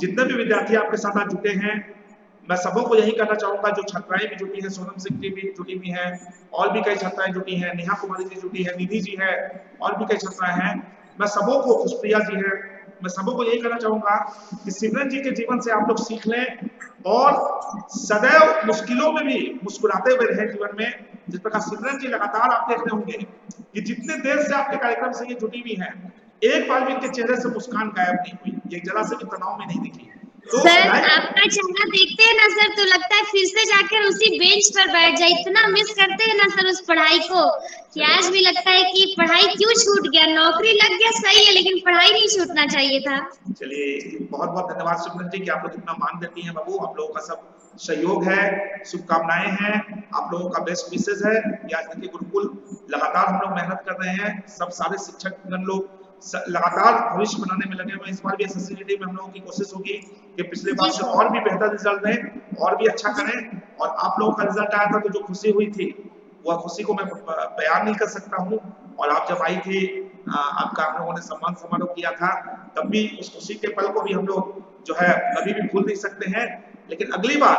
जितने भी विद्यार्थी आपके साथ आज जुटे हैं, मैं सबों को यही कहना चाहूंगा, जो छात्राएं भी जुटी हैं, सोनम सिंह जी भी जुटी हुई हैं, और भी कई छात्राएं जुटी हैं, नेहा कुमारी जी जुटी है, निधि जी है, और भी कई छात्राएं हैं, मैं सबों को, खुशप्रिया जी है, मैं सबों को यही कहना चाहूंगा कि सिमरन जी के जीवन से आप लोग सीख लें और सदैव मुश्किलों में भी मुस्कुराते हुए रहे जीवन में। जिस प्रकार सिमरन जी लगातार आप देख रहे होंगे कि जितने देर से आपके कार्यक्रम से ये जुटी हुई है, एक बार भी इनके चेहरे से मुस्कान गायब नहीं हुई, ये जरा से भी तनाव में नहीं दिखी। तो सर आपका चेहरा देखते हैं ना सर, तो लगता है फिर से जाकर उसी बेंच पर बैठ जाए, इतना मिस करते हैं ना सर उस पढ़ाई को कि आज भी लगता है कि पढ़ाई क्यों छूट गया, नौकरी लग गया सही है लेकिन पढ़ाई नहीं छूटना चाहिए था। चलिए बहुत बहुत धन्यवाद सिमरन जी कि आप लोग इतना मान देती हैं बाबू, आप लोगों का सब सहयोग है, शुभकामनाएं हैं, आप लोगों का बेस्ट विशेष है कि आज देखिए गुरुकुल लगातार हम लोग मेहनत कर रहे हैं, सब सारे शिक्षकगण लोग लगातार भविष्य बनाने में लगे हुए। इस बार भी एसएससीजीडी में हम लोगों की कोशिश होगी कि पिछले बार से और भी बेहतर रिजल्ट दें और भी अच्छा करें। और आप लोगों का रिजल्ट आया था तो जो खुशी हुई थी वह खुशी को मैं बयान नहीं कर सकता हूँ। और आप जब आई थी, आपका आप लोगों ने सम्मान समारोह किया था, तब भी उस खुशी के पल को भी हम लोग जो है कभी भी भूल नहीं सकते हैं। लेकिन अगली बार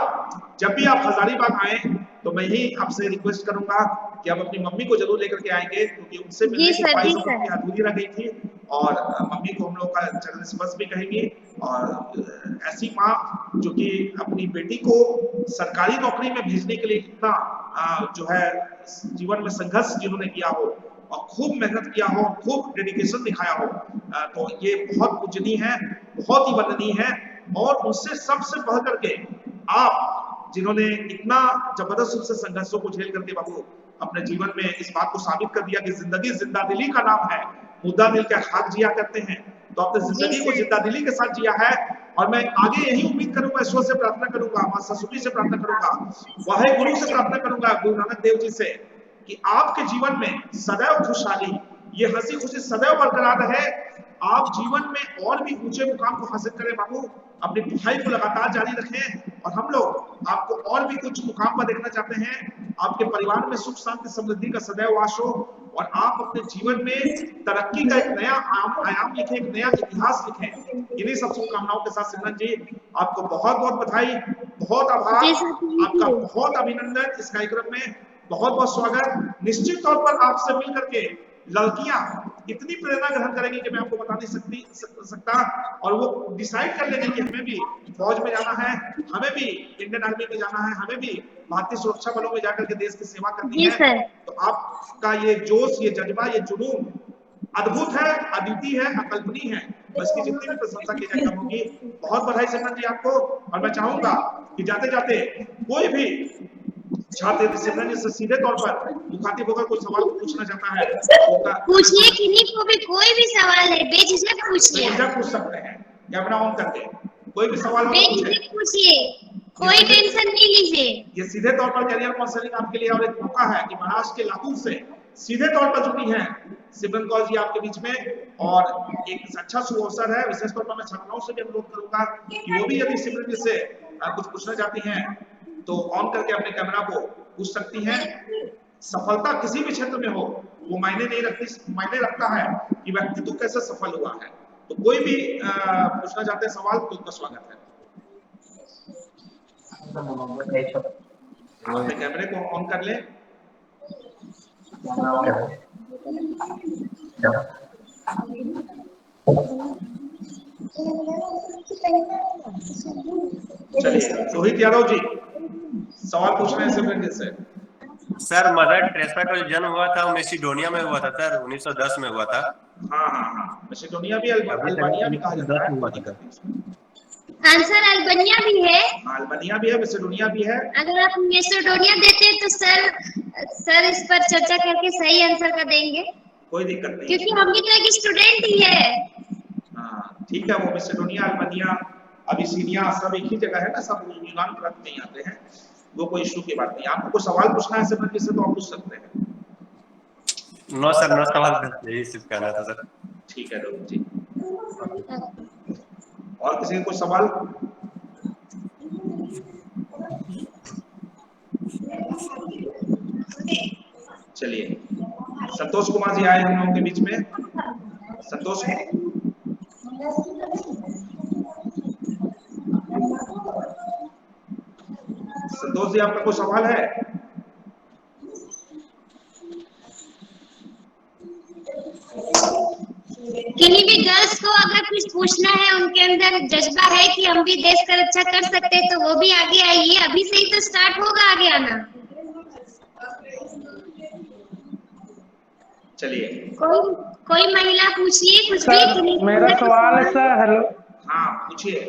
जब भी आप हजारीबाग आए तो मैं ही आपसे रिक्वेस्ट करूंगा कि आप अपनी मम्मी को जरूर लेकर के आएंगे, क्योंकि उनसे मिलने की ख्वाहिश अधूरी रह गई थी। और मम्मी को हम लोग का चरण स्पर्श भी कहेंगे। और ऐसी माँ जो कि अपनी बेटी को सरकारी नौकरी में भेजने के लिए इतना जो है जीवन में संघर्ष जिन्होंने किया हो और खूब मेहनत किया हो, खूब डेडिकेशन दिखाया हो, तो ये बहुत पूजनीय है, बहुत ही वंदनीय है। और उससे सबसे बढ़ करके आप जिन्होंने इतना जबरदस्त रूप से संघर्षों को झेल करके बाबू अपने जीवन में इस बात को साबित कर दिया कि जिंदगी जिंदादिली का नाम है, मुद्दा दिल के खाक जिया करते हैं, तो आपने जिंदगी को जिंदादिली के साथ जिया है। और मैं आगे यही उम्मीद करूंगा, ईश्वर से प्रार्थना करूंगा, मां सरस्वती से प्रार्थना करूंगा, वाहे गुरु से प्रार्थना करूंगा, गुरु नानक देव जी से, कि आपके जीवन में सदैव खुशहाली, ये हंसी खुशी सदैव बरकरार रहे, आप जीवन में और भी ऊंचे मुकाम को हासिल करें बाबू, अपनी पढ़ाई को लगातार जारी रखें। और हम लोग आपको और भी कुछ मुकाम पर देखना चाहते हैं, आपके परिवार में सुख शांति समृद्धि का सदैव वास हो और आप अपने जीवन में तरक्की का एक नया आयाम लिखें, एक नया इतिहास लिखें। इन्हीं सब शुभकामनाओं के साथ सिमरन जी आपको बहुत बहुत बधाई, बहुत आभार, आपका बहुत अभिनंदन, इस कार्यक्रम में बहुत बहुत स्वागत। निश्चित तौर पर आपसे मिल करके लड़कियां इतनी प्रेरणा ग्रहण करेंगी कि मैं आपको बता नहीं सकता। और वो डिसाइड कर लेंगे कि हमें भी फौज में जाना है, हमें भी इंडियन आर्मी में जाना है, हमें भी भारतीय सुरक्षा बलों में जाकर के देश की सेवा करनी है। तो आपका ये जोश, ये जज्बा, ये जुनून अद्भुत है, अद्वितीय है, अकल्पनीय है। बस की जितनी भी प्रशंसा की जाए कम होगी। बहुत बधाई सिमरन जी आपको। और मैं चाहूंगा कि जाते जाते कोई भी छात्र सिमरन जी से सीधे तौर पर मुखातिब होकर कोई सवाल पूछना चाहता है तो पूछिए, किन्हीं को भी कोई भी सवाल है बेझिझक पूछिए, बेझिझक पूछ सकते हैं, कैमरा ऑन करके कोई भी सवाल पूछिए, कोई टेंशन नहीं लीजिए। ये सीधे तौर पर कैरियर काउंसलिंग आपके लिए और एक मौका है कि महाराष्ट्र के लातूर से सीधे तौर पर जुड़ी हैं सिमरन कौर जी आपके बीच में, और एक अच्छा शुभ अवसर है। विशेष तौर पर मैं छात्राओं से भी अनुरोध करूंगा कि वो भी यदि सिमरन जी से कुछ पूछना चाहती हैं तो ऑन करके अपने कैमरा को पूछ सकती हैं। सफलता किसी भी क्षेत्र में हो वो मायने नहीं रखती, मायने रखता है कि व्यक्तित्व कैसे सफल हुआ है। तो कोई भी पूछना चाहते हैं सवाल तो उनका स्वागत है। अपने कैमरे को ऑन कर लें। चलिए रोहित यादव जी सवाल पूछ रहे हैं सिमरन जी से। सर मदर टेरेसा का जो जन्म हुआ था वो मैसिडोनिया में हुआ था सर, 1910 में हुआ था। हाँ मैसिडोनिया भी अल्बानिया भी कहा जाता है। आंसर अल्बानिया भी है, अल्बानिया भी है, मैसिडोनिया भी है। अगर आप मैसिडोनिया देते हैं तो सर इस पर चर्चा करके सही आंसर का देंगे, कोई दिक्कत नहीं, क्योंकि हम भी तो एक स्टूडेंट ही है। हाँ ठीक है, वो मैसिडोनिया अल्बानिया अबिसिनिया सब एक ही जगह है ना, सब यूनान प्रांत में आते हैं, वो कोई इशू की बात नहीं। आपको कोई सवाल पूछना है सिमरन जी से तो आप पूछ सकते हैं। नो सर, नो सवाल, यही सिर्फ कहना था सर। ठीक है रोहित जी, और किसी का कोई सवाल? संतोष कुमार जी आए हम लोगों के बीच में। संतोष जी, आपका कोई सवाल है? किन्हीं भी गर्ल्स को अगर कुछ पूछना है, उनके अंदर जज्बा है कि हम भी देश का रक्षा कर सकते हैं, तो वो भी आगे आइए। अभी से ही तो स्टार्ट होगा आगे आना। चलिए, कोई महिला पूछिए कुछ भी। सर मेरा सवाल है सर। हेलो हाँ पूछिए।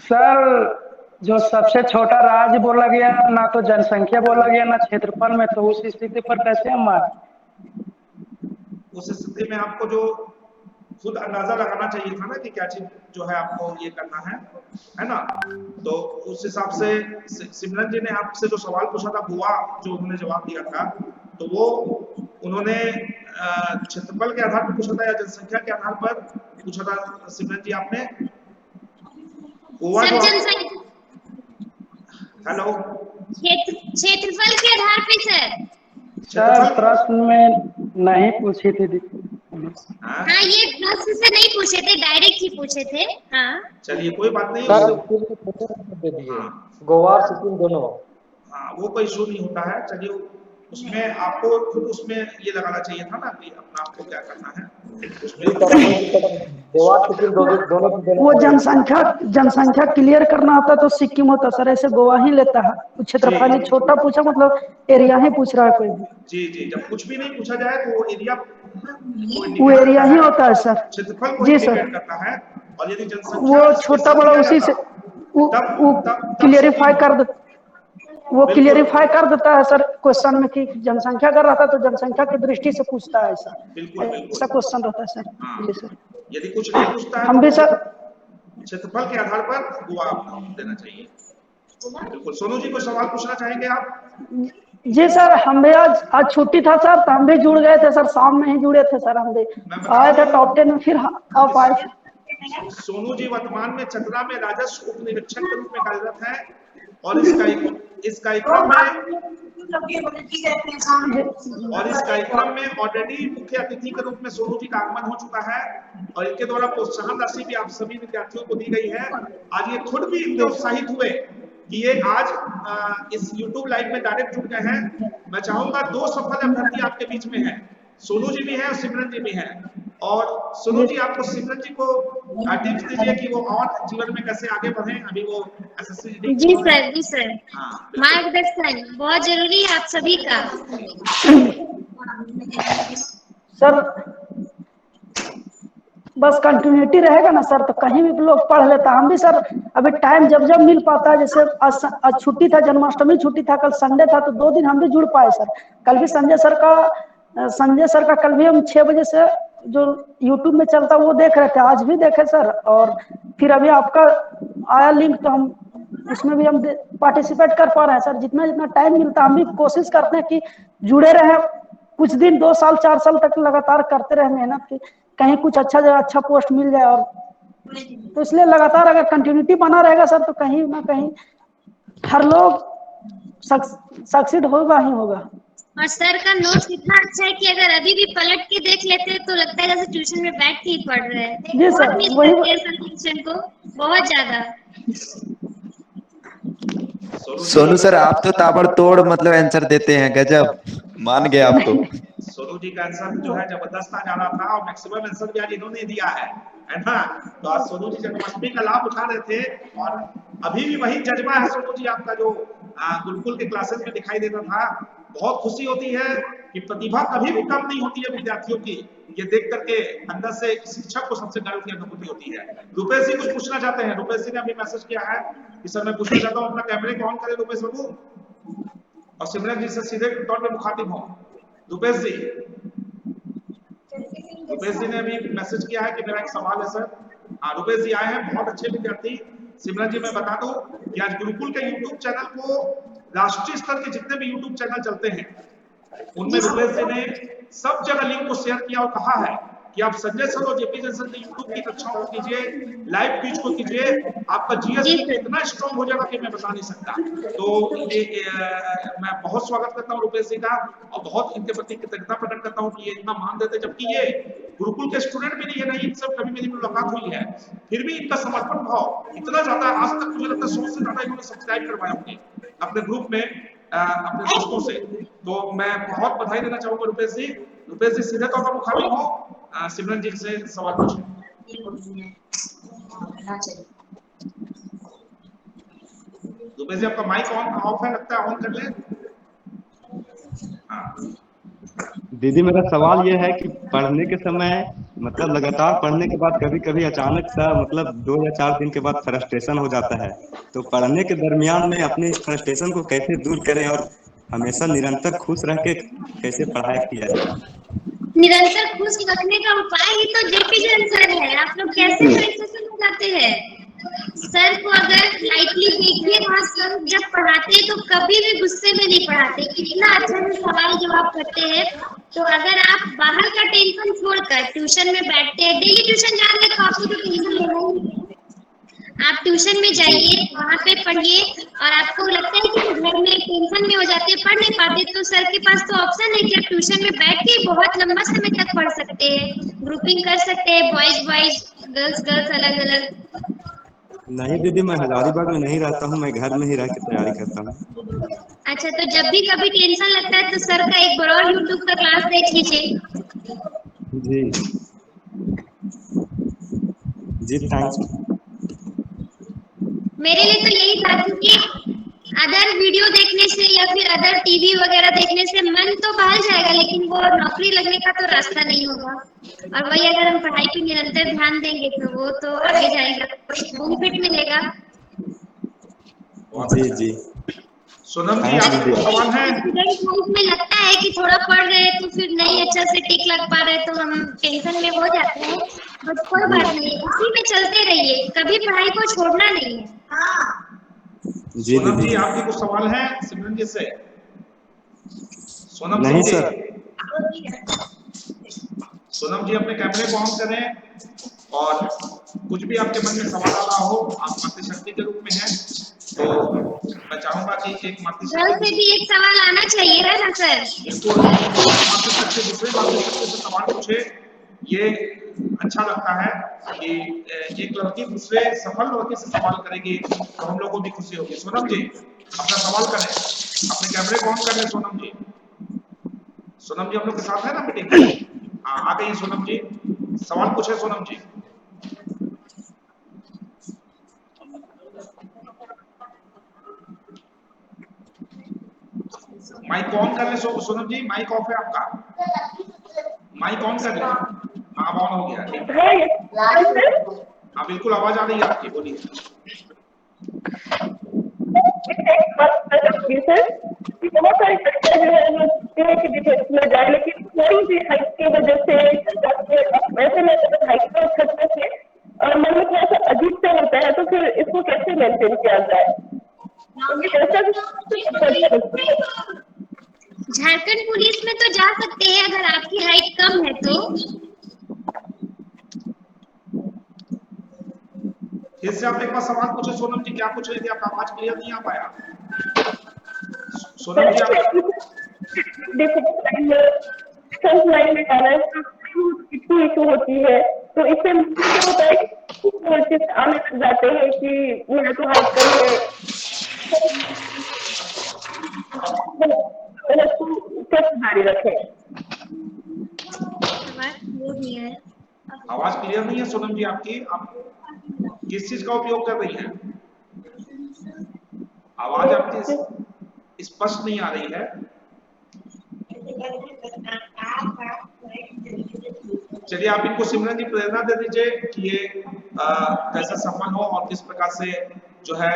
सर, जो सबसे छोटा राज्य बोला गया, ना तो जनसंख्या बोला गया ना क्षेत्रफल में, तो उस स्थिति पर कैसे हम आए? उस स्थिति में आपको जो खुद अंदाजा लगाना चाहिए था ना कि क्या चीज जो है आपको ये करना है ना। तो उस हिसाब से सिमरन जी ने आपसे जो सवाल पूछा था, गोवा जो उन्होंने जवाब दिया था, तो वो उन्होंने क्षेत्रफल के आधार पर पूछा था या जनसंख्या के आधार पर पूछा था? सिमरन जी आपने गोवा जो हेलो क्षेत्रफल के आधार पे सर प्रश्न में नहीं पूछी थी। हाँ, ये प्रश्न से नहीं पूछे थे, डायरेक्ट ही पूछे थे। हाँ चलिए कोई बात नहीं। दे दिए गोवा और सिक्किम दोनों। हाँ वो कोई इशू नहीं होता है। चलिए उसमें आपको खुद उसमें ये लगाना चाहिए था ना कि अपना आपको क्या करना है गोवा सिक्किम दोनों। वो जनसंख्या क्लियर करना होता तो सिक्किम होता सर, ऐसे गोवा ही लेता है। क्षेत्रफल छोटा पूछा, मतलब एरिया ही पूछ रहा है कोई भी। जी, जब कुछ भी नहीं पूछा जाए तो वो एरिया ही होता है सर। क्षेत्रफल को जी सर, करता है। और यदि जनसंख्या वो छोटा बड़ा उसी से वो क्लियरिफाई कर देता, वो क्लियरिफाई कर देता है सर क्वेश्चन में कि जनसंख्या कर रहा था तो जनसंख्या की दृष्टि से पूछता है ऐसा। बिल्कुल ऐसा क्वेश्चन रहता है सर। जी सर, यदि कुछ नहीं पूछता है हम भी सर क्षेत्रफल के आधार पर गोवा देना चाहिए। बिल्कुल। सोनू जी को सवाल पूछना चाहेंगे आप? जी सर, हम भी आज छुट्टी था सर, तो हम भी जुड़ गए थे सर, शाम में ही जुड़े थे सर। हम भी आए थे टॉप 10 में, फिर आप आए थे। सोनू जी वर्तमान में चतरा में राजस्व उप निरीक्षक के रूप में कार्यरत है और इस कार्यक्रम में ऑलरेडी मुख्य अतिथि के रूप में सोनू जी का आगमन हो चुका है और इनके द्वारा प्रोत्साहन राशि भी आप सभी विद्यार्थियों को दी गई है। आज ये खुद भी इतने उत्साहित हुए कि ये आज इस YouTube लाइव में डायरेक्ट जुड़ गए हैं। मैं चाहूंगा 2 सफल अभ्यर्थी आपके बीच में हैं, सोनू जी भी हैं और सिमरन जी भी हैं। और सोनू जी, आपको सिमरन जी को टिप्स दीजिए कि वो और जीवन में कैसे आगे बढ़े। अभी वो एसएससी। जी सर, मार्गदर्शन बहुत जरूरी है आप सभी का। सर बस कंटिन्यूटी रहेगा ना सर, तो कहीं भी लोग पढ़ लेता। हम भी सर अभी टाइम जब मिल पाता है, जैसे आज छुट्टी था, जन्माष्टमी छुट्टी था, कल संडे था, तो 2 दिन हम भी जुड़ पाए सर। कल भी संजय सर का कल भी हम 6 बजे से जो YouTube में चलता वो देख रहे थे, आज भी देखे सर। और फिर अभी आपका आया लिंक, तो हम उसमें भी हम पार्टिसिपेट कर पा रहे हैं सर। जितना टाइम मिलता हम भी कोशिश करते हैं कि जुड़े रहे, कुछ दिन 2 साल 4 साल तक लगातार करते रहे मेहनत की, कहीं कुछ अच्छा पोस्ट मिल जाए। और तो इसलिए लगातार अगर कंटिन्यूटी बना रहेगा सर, तो कहीं ना कहीं हर लोग सक्सीड होगा ही होगा। और सर का नोट्स इतना अच्छा है कि अगर अभी भी पलट के देख लेते हैं तो लगता है जैसे ट्यूशन में बैठ के ही पढ़ रहे हैं। जी सर, वही ट्यूशन को बहुत ज्यादा। सोनू सर, आप तो ताबड़तोड़ मतलब आंसर देते हैं, गजब, मान गए आपको। सोनू जी का आंसर जो है जबरदस्त आ जा रहा था और मैक्सिमम आंसर भी आज इन्होंने दिया है ना। तो आज सोनू जी जन्माष्टमी का लाभ उठा रहे थे और अभी भी वही जज्बा है सोनू जी आपका जो गुरुकुल के क्लासेस में दिखाई देता था। बहुत खुशी होती है कि प्रतिभा कभी भी कम नहीं होती है विद्यार्थियों की। ये देख करके अंदर से शिक्षक को सबसे गर्व की अनुभूति होती है। रुपेश जी कुछ पूछना चाहते हैं? रुपेश जी ने अभी मैसेज किया है कि सर मैं पूछना चाहता हूँ, अपना कैमरे को ऑन करें रुपेश बाबू और सिमरन जी से सीधे तौर पे मुखातिब हो। रुपेश जी ने अभी मैसेज किया है कि मेरा एक सवाल है सर। हाँ रुपेश जी आए हैं, बहुत अच्छे विद्यार्थी। सिमरन जी मैं बता दूं कि आज गुरुकुल के YouTube चैनल को राष्ट्रीय स्तर के जितने भी YouTube चैनल चलते हैं उनमें रुपेश जी ने सब जगह लिंक को शेयर किया और कहा है कि आप संजय सर और जेपी सर के यूट्यूब की कक्षाओं को कीजिए, लाइव क्विज को कीजिए, आपका जीएस इतना स्ट्रॉन्ग हो जाएगा कि मैं बता नहीं सकता। तो ये मैं बहुत स्वागत करता हूँ रुपेश जी का, और बहुत इनके प्रति कृतज्ञता प्रकट करता हूँ कि ये इतना मान देते, जबकि ये गुरुकुल के स्टूडेंट भी नहीं है, नहीं इनसे कभी मेरी मुलाकात हुई है, फिर भी इनका समर्पण भाव इतना ज्यादा, आज तक मुझे लगता है 100 से ज्यादा इन्होंने सब्सक्राइब करवाया होंगे अपने ग्रुप में अपने दोस्तों से। तो मैं बहुत बधाई देना चाहूंगा रुपेश जी। रुपेश जी सीधे तौर पर मुखातिब हो, सिमरन जी से सवाल पूछिए। रुपेश जी आपका माइक ऑन ऑफ है लगता है, ऑन कर ले। दीदी मेरा सवाल ये है कि पढ़ने के समय मतलब लगातार पढ़ने के बाद कभी कभी अचानक सा मतलब 2 या 4 दिन के बाद फ्रस्ट्रेशन हो जाता है, तो पढ़ने के दरमियान में अपने इस फ्रस्ट्रेशन को कैसे दूर करें और हमेशा निरंतर खुश रह के कैसे पढ़ाई किया जाए? निरंतर खुश रखने का उपाय ही तो जेपी सर है। आप लोग कैसे फ्रस्ट्रेशन हो जाते हैं? सर को अगर लाइटली देखिए, वहाँ सर जब पढ़ाते हैं तो कभी भी गुस्से में नहीं पढ़ाते, कितना अच्छा से सवाल जवाब करते हैं। तो अगर आप बाहर का टेंशन छोड़कर ट्यूशन में बैठते हैं, डेली ट्यूशन जा रहे हैं तो आपको तो टेंशन लेना ही है। आप ट्यूशन में जाइए, वहाँ पे पढ़िए, और आपको लगता है कि घर में टेंशन में हो जाते हैं, पढ़ नहीं पाते, तो सर के पास तो ऑप्शन है कि आप ट्यूशन में बैठ के बहुत लंबा समय तक पढ़ सकते हैं, ग्रुपिंग कर सकते हैं, बॉयज बॉयज, गर्ल्स गर्ल्स अलग अलग। नहीं दीदी, मैं हजारीबाग में नहीं रहता हूँ, मैं घर में ही रह के तैयारी करता हूँ। अच्छा, तो जब भी कभी टेंशन लगता है तो सर का एक बार और यूट्यूब का क्लास देख लीजिए। जी जी, थैंक्स। मेरे लिए तो यही था, क्योंकि अदर वीडियो देखने से या फिर अदर टीवी वगैरह देखने से मन तो बहल जाएगा, लेकिन वो नौकरी लगने का तो रास्ता नहीं होगा। और वही अगर हम पढ़ाई पे निरंतर ध्यान देंगे तो वो तो आगे जाएगा, बेनिफिट मिलेगा। जी जी। सोनम जी आपके सवाल है? स्टूडेंट लाइफ में लगता है कि थोड़ा पढ़ रहे हैं तो फिर नहीं अच्छा से टिक लग पा रहे, तो हम टेंशन में हो जाते हैं, बट कोई बात नहीं, इसी में चलते रहिए, कभी पढ़ाई को छोड़ना नहीं है। जी सोनम दीदी। जी आपके कुछ सवाल है सिमरन जी से? सोनम नहीं जी, सर। सोनम जी अपने कैमरे को ऑन करें, और कुछ भी आपके मन में सवाल आ रहा हो, आप मातृशक्ति के रूप में हैं, तो मैं चाहूंगा कि एक मातृशक्ति से भी एक सवाल आना चाहिए, है ना सर? बिल्कुल, मातृशक्ति दूसरे मातृशक्ति से सवाल पूछे, ये अच्छा लगता है कि एक लड़की दूसरे सफल लड़के से सवाल करेगी तो हम लोगों को भी खुशी होगी। सोनम जी अपना सवाल करें, अपने कैमरे को ऑन कर लें। सोनम जी, सोनम जी हम लोग के साथ है ना मीटिंग में? हाँ, आ गई सोनम जी, सवाल पूछे सोनम जी। माइक ऑन कर ले सोनम जी, माइक ऑफ है आपका, माइक ऑन कर ले। हाँ, ऑन हो गया, ठीक है। हाँ बिल्कुल, आवाज आ रही है आपकी, बोलिए। बहुत सारी कक्षा जो है कि डिफेंस में जाए, लेकिन थोड़ी सी हाइट की वजह से वैसे में हाइट पर खतरे से और मन में थोड़ा सा अजीब सा होता है, तो फिर इसको कैसे मेंटेन किया जाए? झारखंड पुलिस में तो जा सकते हैं अगर आपकी हाइट कम है तो। फिर से आप एक बार सवाल पूछे सोनम जी, क्या पूछ रही थी? आपका आवाज क्लियर नहीं आ पाया सोनम जी। लाइन में जाना इतनी इशू होती है, तो इससे क्या होता है कि आने लग जाते हैं कि मेरा तो हाइट कम है, जारी रखें। आवाज क्लियर नहीं है सोनम जी आपकी, आप किस चीज का उपयोग कर रही हैं? आवाज आपकी स्पष्ट नहीं आ रही है। चलिए आप इनको सिमरन जी प्रेरणा दे दीजिए कि ये कैसे सफल हो और किस प्रकार से जो है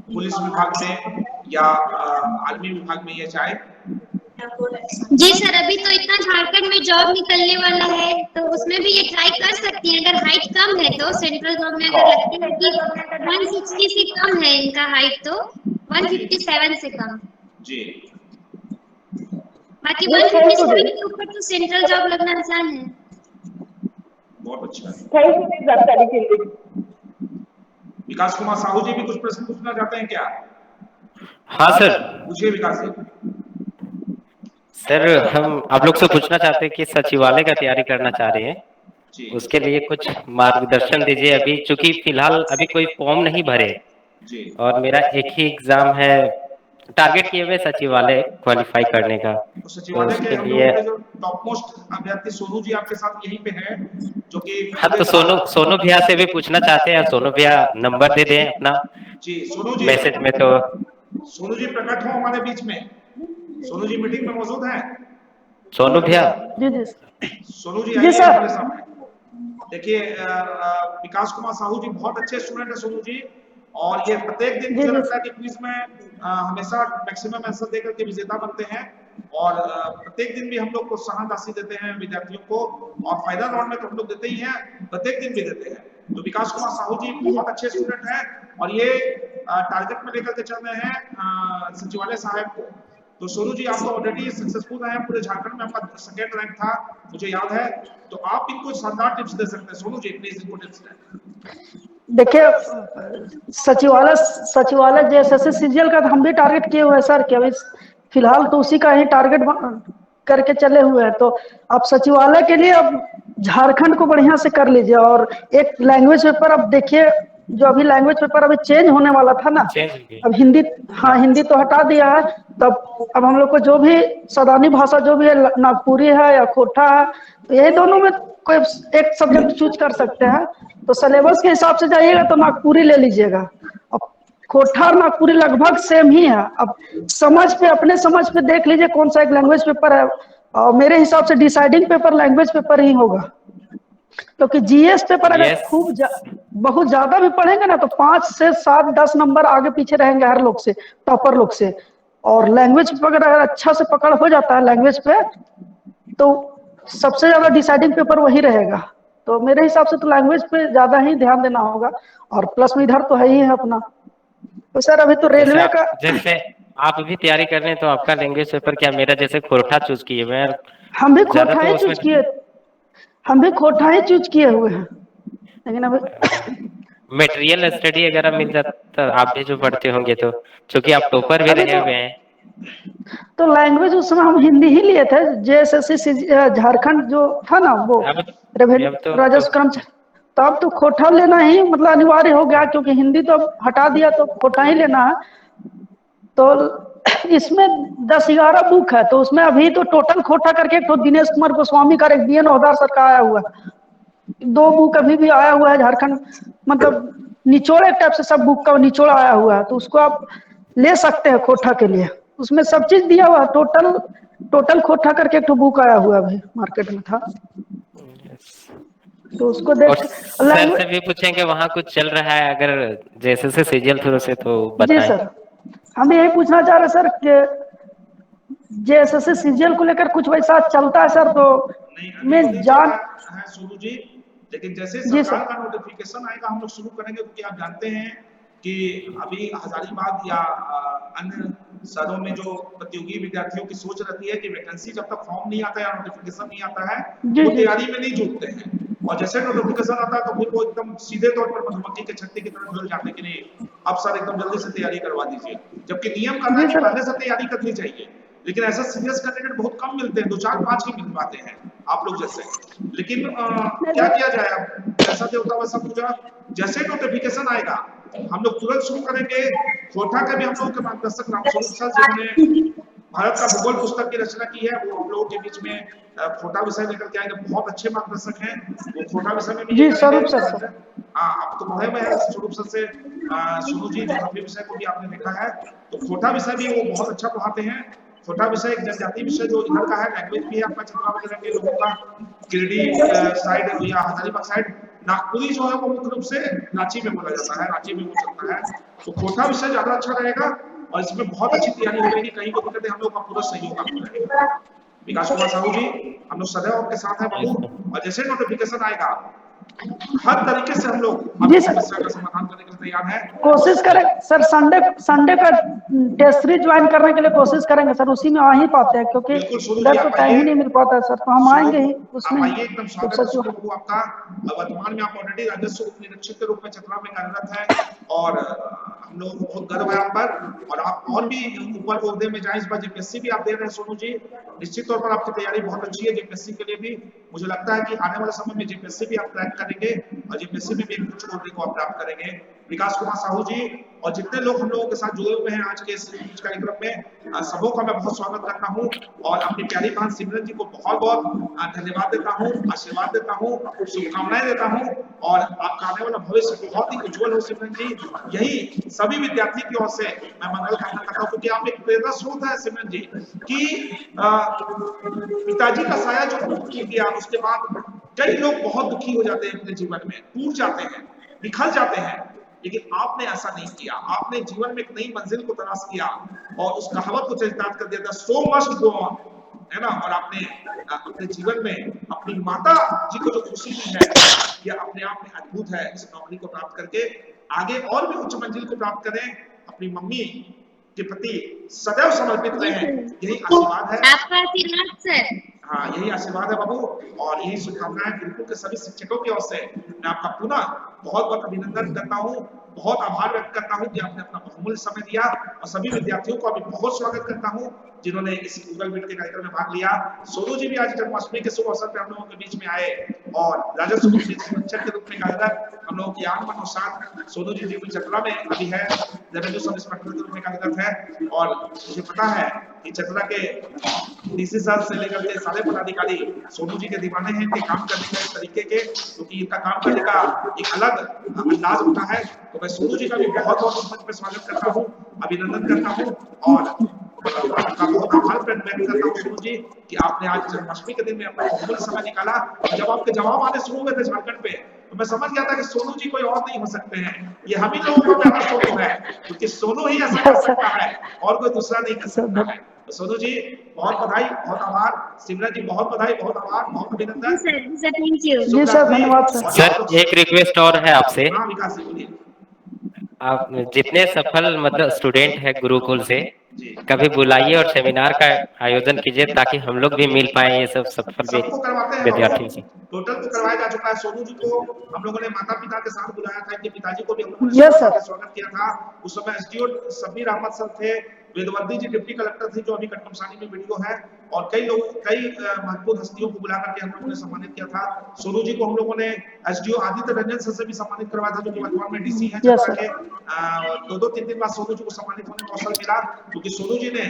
पुलिस विभाग में या आर्मी विभाग में ये चाहे। जी सर, अभी तो इतना झारखंड में जॉब निकलने वाला है तो उसमें भी ये ट्राई कर सकती हैं। अगर हाइट कम है तो सेंट्रल जॉब में अगर लगती है कि 160 से कम है इनका हाइट, तो 157 से कम जी, बाकी 157 के ऊपर तो सेंट्रल जॉब लगना आसान है। बहुत अच्छा। थैंक यू इस जानकारी के लिए। विकास कुमार साहू जी भी कुछ प्रश्न पूछना चाहते हैं क्या? हाँ सर। पूछिए विकास जी। सर हम आप लोग से पूछना चाहते हैं कि सचिवालय का तैयारी करना चाह रहे हैं, जी उसके लिए कुछ मार्गदर्शन दीजिए। अभी चूंकि फिलहाल अभी कोई फॉर्म नहीं भरे जी और मेरा एक ही एग्जाम है, टारगेट किए हुए सचिवालय क्वालिफाई करने का, तो तो सचिवालय के उसके हम लिए। लोगों के जो टॉप मोस्ट अभ्यर्थी सोनू जी आपके साथ यहीं पे हैं, जो कि हाँ तो सोनू भैया से भी पूछना चाहते हैं। सोनू भैया नंबर दे दें अपना जी सोनू जी, मैसेज में। तो सोनू जी प्रकट हो हमारे बीच में। सोनू जी मीटिंग में मौजूद हैं? सोनू भैया। जी जी सोनू जी जी आइए सर। हमारे सामने। देखिए विकास कुमार साहू जी बहुत अच्छे स्टूडेंट है सोनू जी, और ये प्रत्येक दिन जी मुझे जी लगता है कि क्विज में हमेशा मैक्सिमम आंसर देकर के विजेता बनते हैं, और प्रत्येक दिन भी हम लोग प्रोत्साहन राशि देते हैं विद्यार्थियों को, और फाइनल राउंड में तो हम लोग देते ही हैं, प्रत्येक दिन भी देते हैं। तो विकास कुमार साहू जी बहुत अच्छे स्टूडेंट हैं, और ये टारगेट में लेकर के चल रहे हैं सचिवालय साहब को। तो सोनू जी आप तो ऑलरेडी सक्सेसफुल रहे हैं, पूरे झारखंड में आपका सेकेंड रैंक था मुझे याद है, तो आप इनको शानदार टिप्स दे सकते हैं। सोनू जी प्लीज इनको टिप्स दें। देखिए सचिवालय जैसे सीजीएल का हम भी टारगेट किए हुए हैं सर, कि अभी फिलहाल तो उसी का ही टारगेट करके चले हुए हैं। तो आप सचिवालय के लिए अब झारखंड को बढ़िया से कर लीजिए, और एक लैंग्वेज पेपर अब देखिए, जो अभी लैंग्वेज पेपर अभी चेंज होने वाला था ना, अब हिंदी, हाँ हिंदी तो हटा दिया है, तब अब हम लोग को जो भी सौदानी भाषा जो भी है, नागपुरी है या खोटा है, तो यही दोनों में कोई एक सब्जेक्ट चूज कर सकते हैं। तो सिलेबस के हिसाब से जाइएगा तो नागपुरी ले लीजिएगा। अब खोटा और नागपुरी लगभग सेम ही है। अब समझ पे, अपने समझ पे देख लीजिए कौन सा एक लैंग्वेज पेपर है, और मेरे हिसाब से डिसाइडिंग पेपर लैंग्वेज पेपर ही होगा, क्योंकि जीएस पेपर अगर बहुत ज्यादा भी पढ़ेंगे ना तो 5 से 7 10 नंबर आगे पीछे रहेंगे हर लोग से, टॉपर लोग से। और लैंग्वेज पे अगर अच्छा से पकड़ हो जाता है लैंग्वेज पे, तो सबसे ज्यादा डिसाइडिंग पेपर वही रहेगा। तो मेरे हिसाब से तो लैंग्वेज पे ज्यादा ही ध्यान देना होगा, और प्लस में इधर तो है ही है अपना। तो सर अभी तो रेलवे का, जैसे आप भी तैयारी कर रहे हैं तो आपका लैंग्वेज पेपर क्या, मेरा जैसे खोटा चूज किए हुए हैं। हम भी खोटा ही चूज किए, हम भी खोटा ही चूज किए हुए हैं, लेकिन अभी मटेरियल स्टडी अगर मिल जाता तो आप भी जो पढ़ते होंगे, तो क्योंकि आप टॉपर भी रहे हुए हैं। तो लैंग्वेज उस समय हम हिंदी ही लिए थे, जेएसएससी झारखंड जो था ना वो रेवेन्यू राजस्व कर्मचारी, तो अब तो खोटा लेना ही मतलब अनिवार्य हो गया, क्योंकि हिंदी तो हटा दिया तो खोटा ही लेना है। तो इसमें 10-11 बुक है, तो उसमें अभी तो टोटल खोटा करके एक तो दिनेश कुमार गोस्वामी का एक बीएन ओहदार सर का आया हुआ है, 2 बुक अभी भी आया हुआ है झारखंड, मतलब निचोड़ एक टाइप से सब बुक का निचोड़ आया हुआ है, तो उसको आप ले सकते हैं खोटा के लिए। उसमें सब चीज दिया हुआ है, टोटल खोटा करके एक तो बुक आया हुआ अभी मार्केट में था, तो उसको देख सर से भी पूछेंगे वहाँ कुछ चल रहा है अगर जैसे से सीजीएल थ्रू से, तो बताएं। जी सर, हम यही पूछना चाह रहे सर कि जैसे सीजीएल को लेकर कुछ वैसा चलता है सर, तो मैं जान है सोनू जी, लेकिन जैसे सरकार का नोटिफिकेशन आएगा हम लोग शुरू करेंगे, क्योंकि आप जानते हैं कि अभी हजारीबाग या अन्य शहरों में जो प्रतियोगी विद्यार्थियों की सोच रहती है कि वैकेंसी जब तक फॉर्म नहीं आता है या नोटिफिकेशन नहीं आता है वो तैयारी में नहीं जुटते हैं, और जैसे नोटिफिकेशन आता है तो फिर वो एकदम सीधे तौर पर मधुमक्खी के छत्ते की तरह जुड़ जाते हैं कि नहीं अब सर एकदम जल्दी से तैयारी करवा दीजिए, जबकि नियम करना है कि पहले से तैयारी करनी चाहिए। लेकिन ऐसा सीरियस कैंडिडेट बहुत कम मिलते हैं, 2 4 5 ही मिल पाते हैं आप लोग जैसे। लेकिन क्या किया जाए, अब जैसा देवता वैसा पूजा, जैसे नोटिफिकेशन आएगा हम लोग तुरंत शुरू करेंगे। खोटा का भी हम लोगों के मार्गदर्शक रामस्वरूप सर जिन्होंने भारत का भूगोल पुस्तक की रचना की है, वो हम लोगों के बीच में खोटा विषय लेकर के आएंगे, बहुत अच्छे मार्गदर्शक हैं वो खोटा विषय में भी। हाँ आप तो पढ़े हुए हैं स्वरूप सर से, सोनू जी जोग्राफी विषय को भी आपने देखा है, तो खोटा विषय भी वो बहुत अच्छा पढ़ाते हैं। छोटा विषय एक जनजातीय विषय जो इधर का है, लैंग्वेज भी है अपना चंद्रा वगैरह के लोगों का, गिरिडीह साइड या हजारीबाग साइड, नागपुरी जो है वो मुख्य रूप से रांची में बोला जाता है, रांची में वो चलता है, तो खोटा विषय ज्यादा अच्छा रहेगा और इसमें बहुत अच्छी तैयारी हो जाएगी, कहीं को दिक्कत है हम लोग का पूरा सहयोग आपको रहेगा। विकास कुमार साहू जी हम लोग सदैव आपके साथ हैं बाबू, और जैसे नोटिफिकेशन आएगा हर तरीके से हम लोग जी आपकी सर। समस्या का समाधान करने के लिए तैयार हैं। कोशिश करें सर, संडे का टेस्ट सीरीज ज्वाइन करने के लिए कोशिश करेंगे सर, उसी में आ ही पाते हैं क्योंकि बिल्कुल सोनू जी, इधर तो आप टाइम आइए। ही नहीं मिल पाता है सर, तो हम आएंगे ही उसमें आप ही। आइए, एकदम तो स्वागत है सचिव सोनू बाबू आपका। वर्तमान में आप ऑलरेडी राजस्व उप निरीक्षक के रूप में चतरा में कार्यरत है और हम लोगों को बहुत गर्व है आप पर, और आप और भी ऊपर ओहदे में जाएं। इस बार जेपीएससी भी आप दे रहे हैं सोनू जी, निश्चित तौर पर आपकी तैयारी बहुत अच्छी है जेपीएससी के लिए भी। मुझे लगता है कि आने वाले समय में जेपीएससी भी आप क्रैक करेंगे और जेपीएससी में भी एक उच्च ओहदे को आप प्राप्त करेंगे। विकास कुमार साहू जी और जितने लोग हम लोगों के साथ जुड़े हुए हैं आज के इस कार्यक्रम में, सबों का मैं बहुत स्वागत करता हूं और अपनी प्यारी बहन सिमरन जी को बहुत बहुत धन्यवाद देता हूं, आशीर्वाद देता हूं, शुभकामनाएं देता हूं और आपका आने वाला भविष्य बहुत ही उज्जवल हो सिमरन जी। यही सभी विद्यार्थी की ओर से मैं मंगल कामना करता हूं, क्योंकि आप एक प्रेरणा स्रोत है सिमरन जी कि पिताजी का साया जो टूट गया उसके बाद कई लोग बहुत दुखी हो जाते हैं अपने जीवन में, टूट जाते हैं, बिखर जाते हैं, लेकिन आपने ऐसा नहीं किया। आपने जीवन में एक नई मंजिल को तलाश किया और उस कहावत को चरितार्थ कर दिया था, सो मस्ट गो ऑन, है ना। और आपने अपने जीवन में अपनी माता जी को जो खुशी दी है यह अपने आप में अद्भुत है। इस नौकरी को प्राप्त करके आगे और भी उच्च मंजिल को प्राप्त करें, अपनी मम्मी के प्रति सदैव समर्पित रहें, यही आशीर्वाद है आपका आशीर्वाद सर। हाँ, यही आशीर्वाद है बाबू और यही शुभकामनाएं गुरुकुल के सभी शिक्षकों की ओर से मैं आपका पुनः बहुत बहुत अभिनंदन करता हूँ, बहुत आभार व्यक्त करता हूँ कि आपने अपना बहुमूल्य समय दिया और सभी विद्यार्थियों को अभी बहुत स्वागत करता हूँ जिन्होंने इस गूगल मीट के कार्यक्रम में भाग लिया। सोनू जी भी आज जन्माष्टमी के शुभ अवसर पर हम लोगों के बीच में आए और राजस्व निरीक्षक के रूप में कार्यरत हम लोगों की आम अनुसार सोनू जी भी चतरा में अभी है, रेवेन्यू सब इंस्पेक्टर के रूप में कार्यरत है और मुझे पता है कि चतरा के डीसी सर से लेकर के सारे पदाधिकारी सोनू जी के दीवाने हैं इनके काम करने के तरीके के, क्योंकि इनका काम करने का एक अलग अंदाज होता है। तो मैं सोनू जी का भी बहुत बहुत मंच पे स्वागत करता हूँ, अभिनंदन करता हूँ और आपका बहुत आभार व्यक्त करता हूँ सोनू जी कि आपने आज जन्माष्टमी के दिन में अपना बहुमूल्य समय निकाला। जब आपके जवाब आने शुरू हुए थे झारखंड पे तो मैं समझ गया था कि सोनू जी कोई और नहीं हो सकते हैं, ये हम ही लोगों का प्यारा सोनू है, क्योंकि सोनू ही ऐसा कर सकता है और कोई दूसरा नहीं कर सकता है। तो सोनू जी बहुत बधाई, बहुत आभार। सिमरन जी बहुत बधाई, बहुत आभार, बहुत अभिनंदन। थैंक यू जी सर, धन्यवाद सर। सर एक रिक्वेस्ट और है आपसे, हाँ विकास जी बोलिए। आप जितने सफल मतलब स्टूडेंट है गुरुकुल से कभी बुलाइए और सेमिनार का आयोजन कीजिए ताकि हम लोग भी मिल पाए ये सब सफल सबको करवाते हैं विद्यार्थी से। टोटल तो करवाया जा चुका है। सोनू जी को हम लोगों ने माता पिता के साथ बुलाया था, इनके पिताजी को भी हम लोगों Yes, sir. ने स्वागत किया था। उस समय एसडीओ सब्बीर अहमद सर थे, वेदवर्दी जी डिप्टी कलेक्टर थे जो अभी कटकमसानी में वीडियो है, और कई महत्वपूर्ण हस्तियों को बुला करके हम लोगों ने सम्मानित किया था। सोनू जी को हम लोगों ने एसडीओ आदित्य रंजन सर से भी सम्मानित करवाया था जो कि वर्तमान में डीसी है Yes, चतरा sir. के। 2-3 दिन बाद सोनू जी को सम्मानित होने का अवसर मिला, क्योंकि सोनू जी ने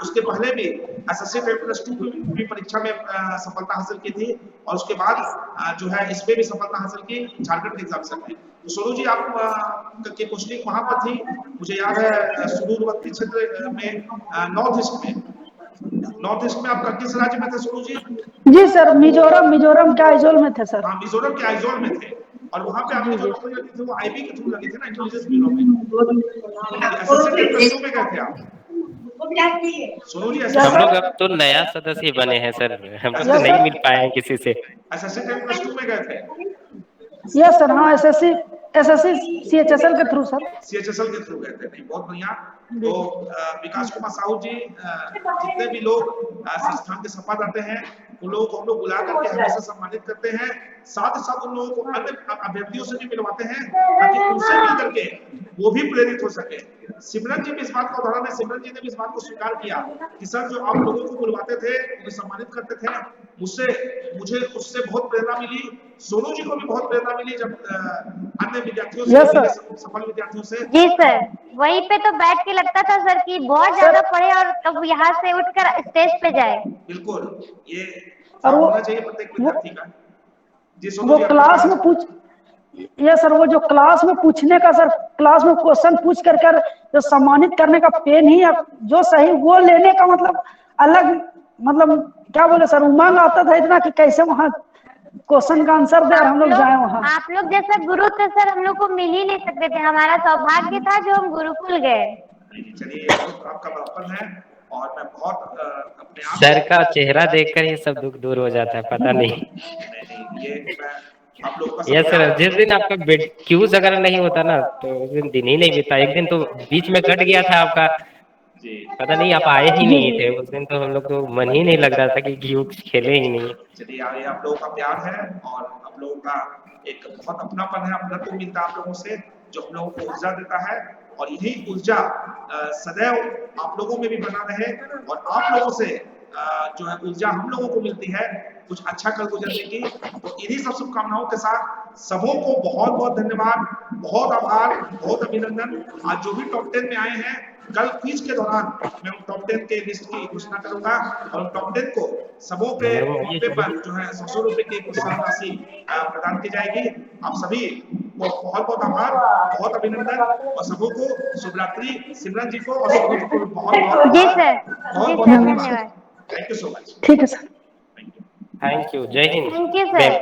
उसके पहले भी एसएससी 10+2 की परीक्षा में सफलता हासिल की थी और उसके बाद जो है इसमें भी सफलता हासिल की झारखंड के एग्जाम में। तो सोनू जी आप की पोस्टिंग वहां पर थी, मुझे याद है सुदूरवर्ती क्षेत्र में नॉर्थ ईस्ट में आपका किस राज्य में थे सोनू जी? जी सर, मिजोरम के आइजोल में थे सर। हाँ, मिजोरम के आइजोल में थे और वहां पे आपकी जो नौकरी लगी थी वो आईबी के थ्रू लगी थी ना, इंटेलिजेंस ब्यूरो में। एसएससी 10+2 में गए थे आप सोनू जी? हम लोग अब तो नया सदस्य बने हैं सर, हम लोग तो नहीं मिल पाए हैं किसी से। एसएससी 10+2 में गए थे? यस सर, हाँ एसएससी सीएचएसएल के थ्रू सर। सीएचएसएल के थ्रू गए थे, नहीं बहुत बढ़िया। तो विकास कुमार साहू जी, जितने भी लोग संस्थान के शपथ आते हैं उन लोगों को हम लोग बुला करके हमेशा सम्मानित करते हैं, साथ ही साथ उन लोगों को अन्य अभ्यर्थियों से भी मिलवाते हैं ताकि उनसे मिल करके वो भी प्रेरित हो सके। सिमरन जी भी इस बात का उदाहरण है, सिमरन जी ने भी इस बात को स्वीकार किया कि सर जो आप लोगों को बुलवाते थे, उन्हें सम्मानित करते थे, मुझे उससे बहुत प्रेरणा मिली। सोनू जी को भी बहुत प्रेरणा मिली जब अन्य विद्यार्थियों से, सफल विद्यार्थियों से। जी सर, वहीं पे तो बैठ के लगता था सर कि बहुत ज्यादा पढ़े और तब यहाँ से उठकर स्टेज पे जाए। बिल्कुल, ये और वो होना चाहिए प्रत्येक विद्यार्थी का। वो क्लास में पूछ, ये सर वो जो क्लास में पूछने का सर, क्लास में क्वेश्चन पूछ कर जो सम्मानित करने का पेन ही जो सही वो लेने का मतलब अलग, मतलब क्या बोले सर, उमंग आता था इतना कि कैसे वहाँ क्वेश्चन का आंसर दे और हम लोग जाए वहाँ। आप लोग जैसा गुरु तो सर हम लोग को मिल ही नहीं सकते थे, हमारा सौभाग्य था जो हम गुरुकुल गए। चलिए आपका बड़प्पन है और मैं बहुत अपने आप सर का चेहरा देखकर ही सब दुख दूर हो जाता है, पता नहीं। ये आप लोगों का यस सर, जिस दिन आपका क्यूज अगर नहीं होता ना तो उस दिन ही नहीं बीता। एक दिन तो बीच में कट गया था आपका, जी पता नहीं आप आए ही नहीं थे उस दिन, तो हम लोग को मन ही नहीं लग रहा था कि क्यूज खेले ही नहीं। चलिए ये आप लोगों का प्यार है और आप लोगों का एक बहुत अपनापन है, अपनापन मिलता है आप लोगों से, जो हम लोगों को ऊर्जा देता है। और यही ऊर्जा सदैव आप लोगों में भी बना रहे और आप लोगों से जो है ऊर्जा हम लोगों को मिलती है कुछ अच्छा कल गुजरने की। तो इन्हीं सब शुभकामनाओं के साथ सबों को बहुत बहुत धन्यवाद, बहुत आभार, बहुत अभिनंदन। आज जो भी टॉप 10 में आए हैं, कल क्विज के दौरान मैं उन टॉप 10 के लिस्ट की घोषणा करूंगा और टॉप 10 को सबों के मौके पर जो है 100 रुपए की प्रोत्साहन राशि प्रदान की जाएगी। आप सभी को बहुत बहुत आभार, बहुत अभिनंदन और सबों को शुभ रात्रि। सिमरन जी को और सोनू जी को बहुत बहुत जी सर, बहुत बहुत धन्यवाद। Thank you so much. ठीक है सर। थैंक यू, जय हिंद। Thank you sir.